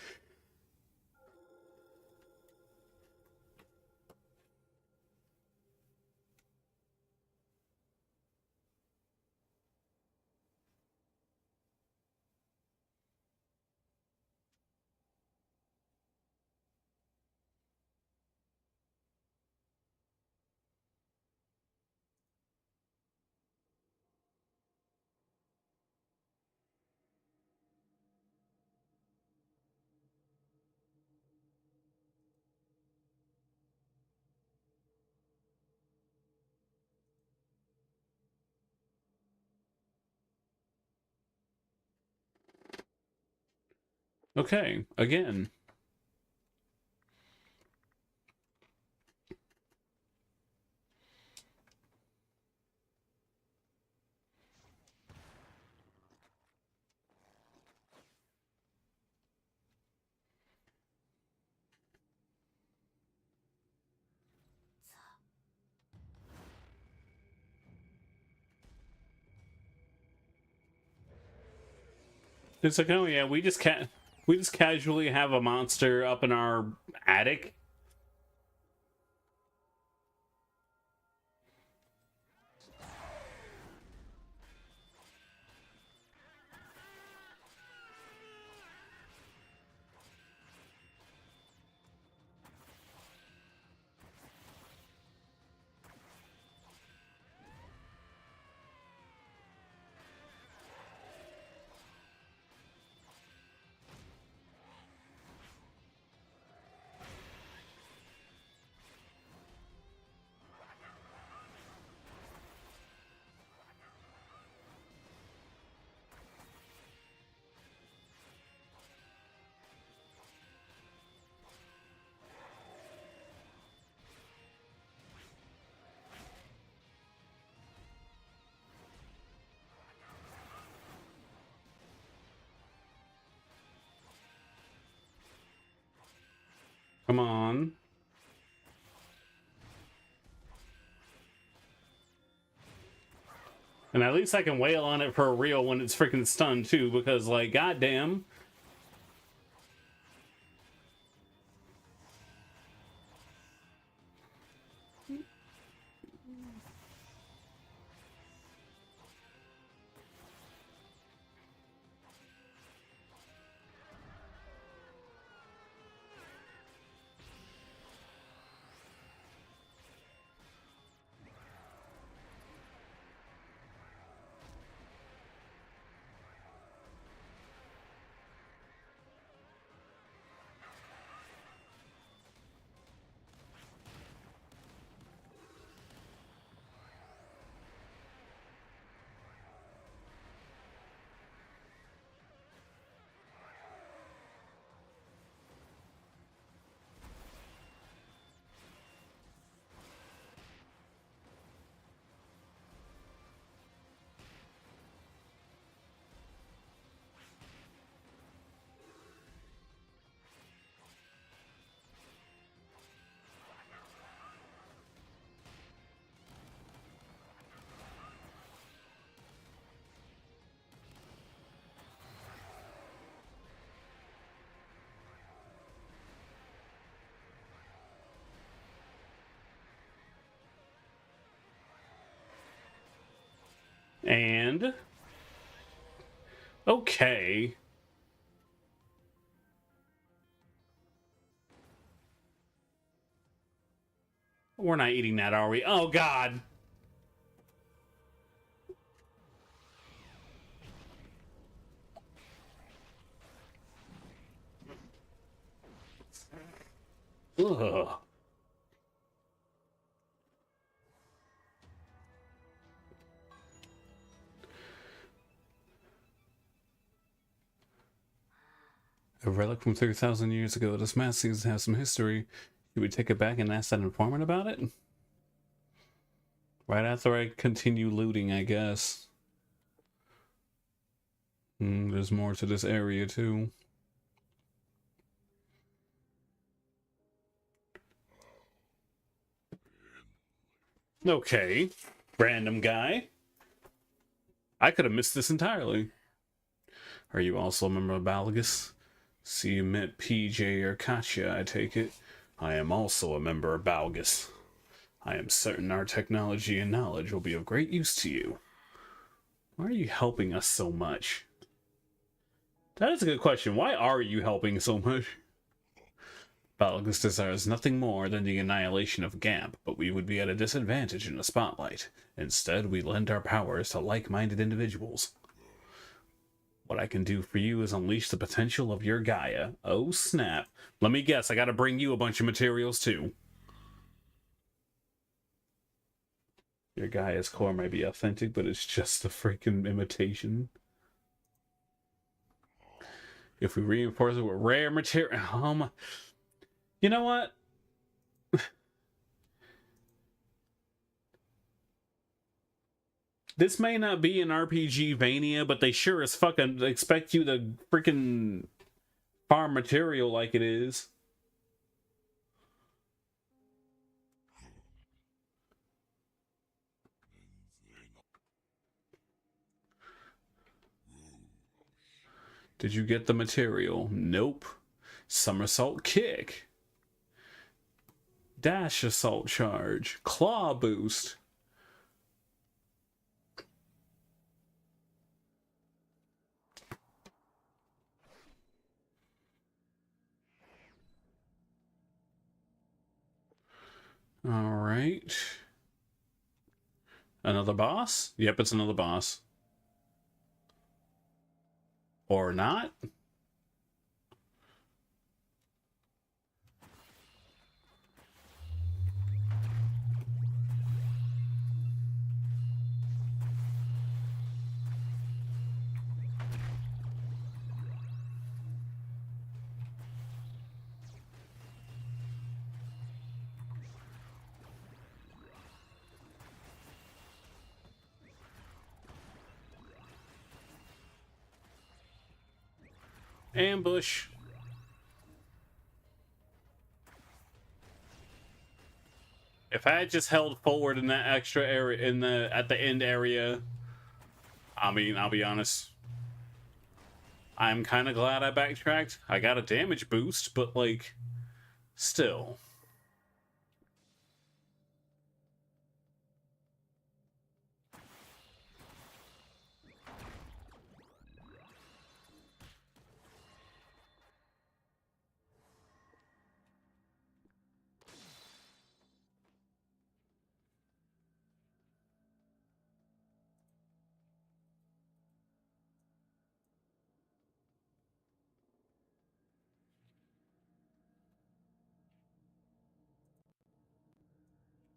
Okay, again. It's like, oh yeah, we just casually have a monster up in our attic. Come on. And at least I can wail on it for real when it's freaking stunned too, because like, goddamn. And okay. We're not eating that, are we? Oh god. Ugh. A relic from 3,000 years ago. This map seems to have some history. Should we take it back and ask that informant about it? Right after I continue looting, I guess. There's more to this area, too. Okay. Random guy. I could have missed this entirely. Are you also a member of Balgus? See, you met PJ or Katya, I take it. I am also a member of Balgus. I am certain our technology and knowledge will be of great use to you. Why are you helping us so much? That is a good question. Why are you helping so much? Balgus desires nothing more than the annihilation of Gamp, but we would be at a disadvantage in the spotlight. Instead, we lend our powers to like-minded individuals. What I can do for you is unleash the potential of your Gaia. Oh snap. Let me guess, I gotta bring you a bunch of materials too. Your Gaia's core may be authentic, but it's just a freaking imitation. If we reinforce it with rare material, you know what? This may not be an RPG Vania, but they sure as fucking expect you to freaking farm material like it is. Did you get the material? Nope. Somersault kick. Dash assault charge. Claw boost. All right. Another boss? Yep, it's another boss. Or not? Ambush. If I had just held forward in that extra area, at the end area, I mean, I'll be honest, I'm kind of glad I backtracked. I got a damage boost, but like, still.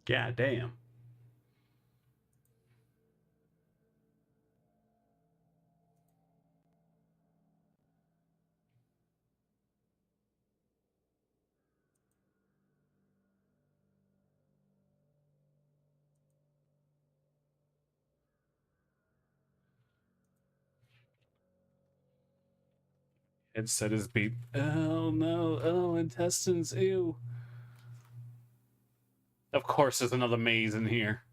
God damn. Headset is beep. Oh no. Oh, intestines. Ew. Of course, there's another maze in here.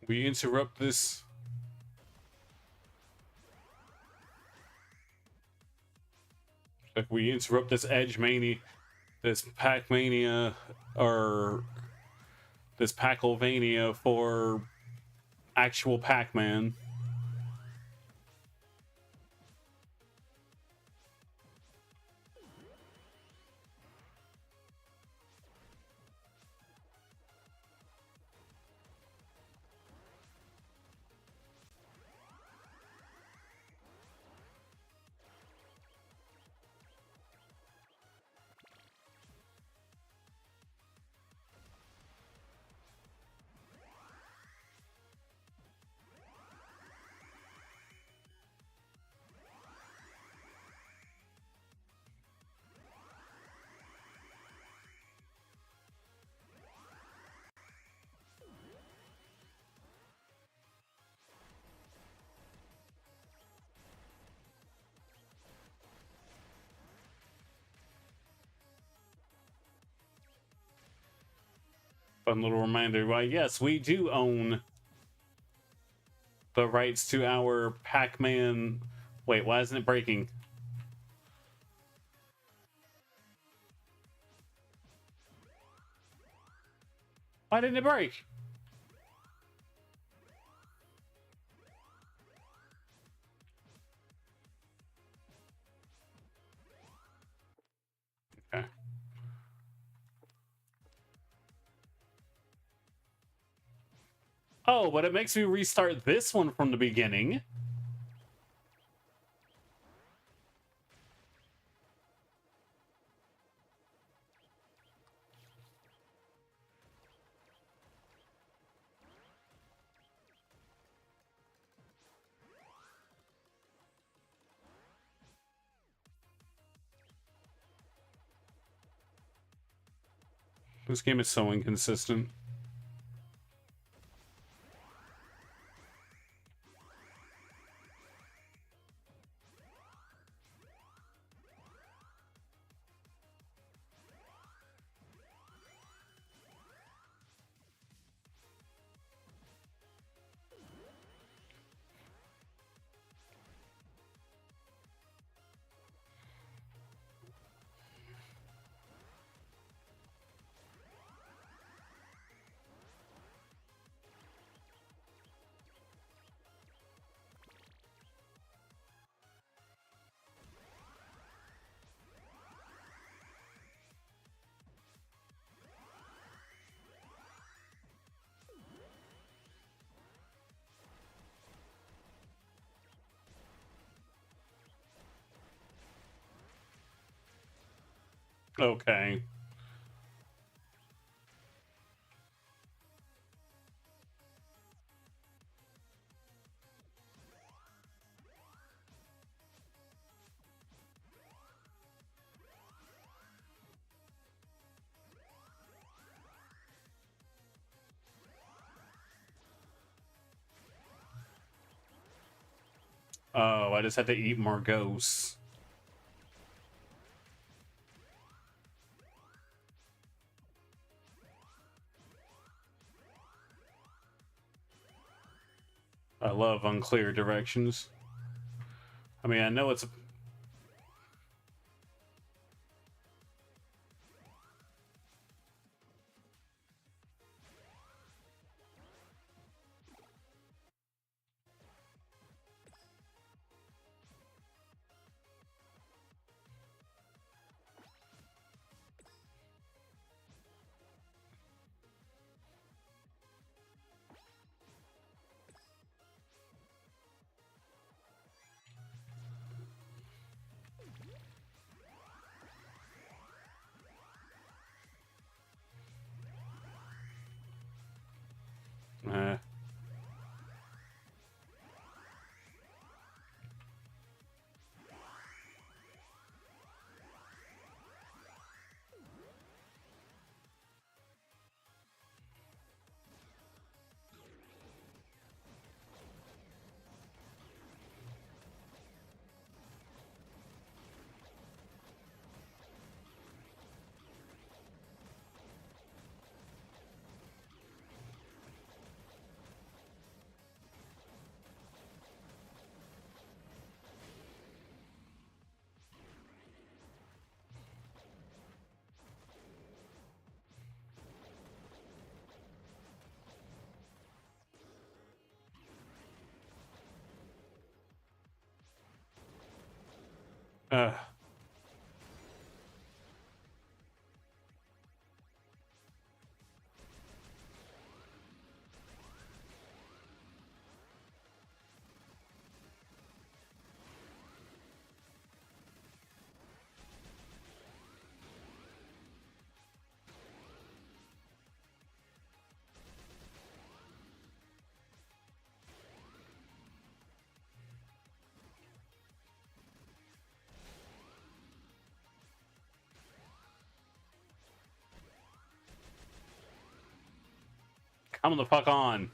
We interrupt this. If we interrupt this Edge Mania, this Pac Mania, or this Packlevania for actual Pac-Man. Fun little reminder, why yes, we do own the rights to our Pac-Man. Wait, why isn't it breaking? Why didn't it break? Oh, but it makes me restart this one from the beginning. This game is so inconsistent. Okay. Oh, I just had to eat more ghosts. I love unclear directions. I mean, I know it's... Eh. Uh. Come the fuck on.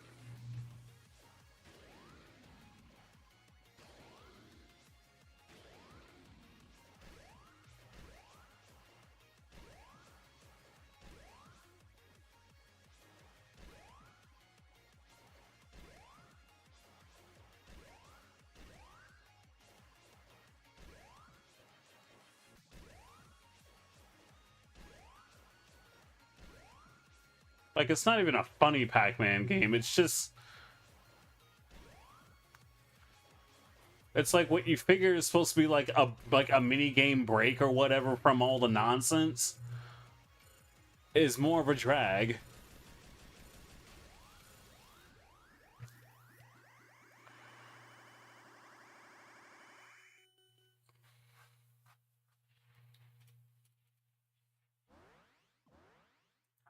Like, it's not even a funny Pac-Man game. It's just... It's like what you figure is supposed to be like a mini game break or whatever from all the nonsense is more of a drag.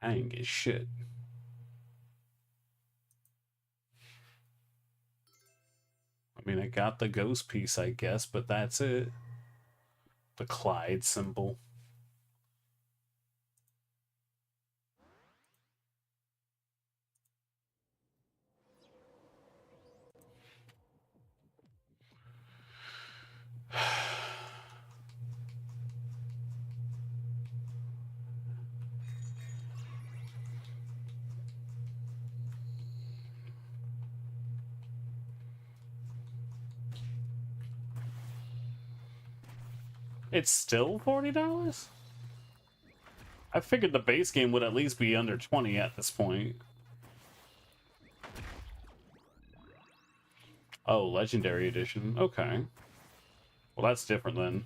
I ain't get shit. I mean, I got the ghost piece, I guess, but that's it. The Clyde symbol. It's still $40? I figured the base game would at least be under 20 at this point. Oh, Legendary Edition. Okay. Well, that's different then.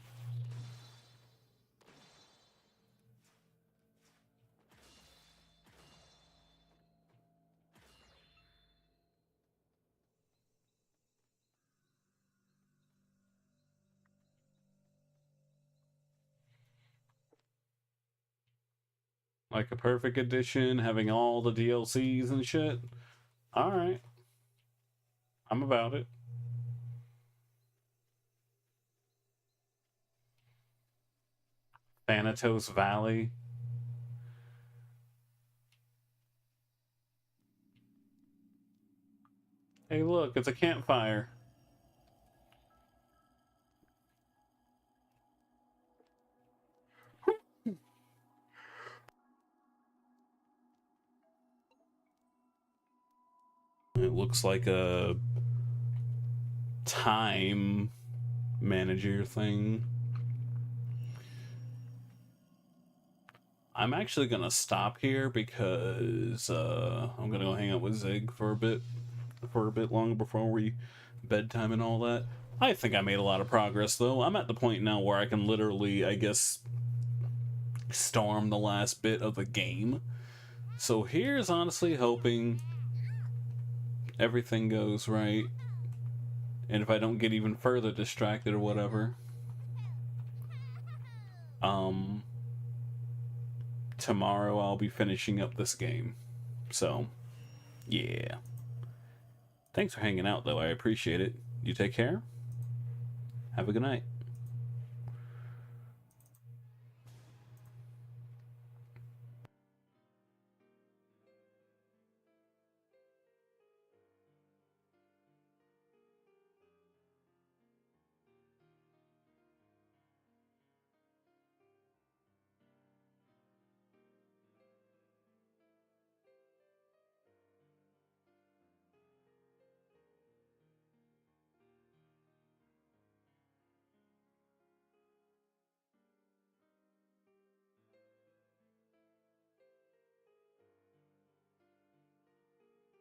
Like a perfect edition, having all the DLCs and shit. Alright. I'm about it. Thanatos Valley. Hey, look, it's a campfire. It looks like a time manager thing. I'm actually gonna stop here because I'm gonna go hang out with Zig for a bit longer before we bedtime and all that. I think I made a lot of progress though. I'm at the point now where I can literally, I guess, storm the last bit of the game. So here's honestly hoping everything goes right, and if I don't get even further distracted or whatever, tomorrow I'll be finishing up this game. So yeah, thanks for hanging out though. I appreciate it. You take care. Have a good night.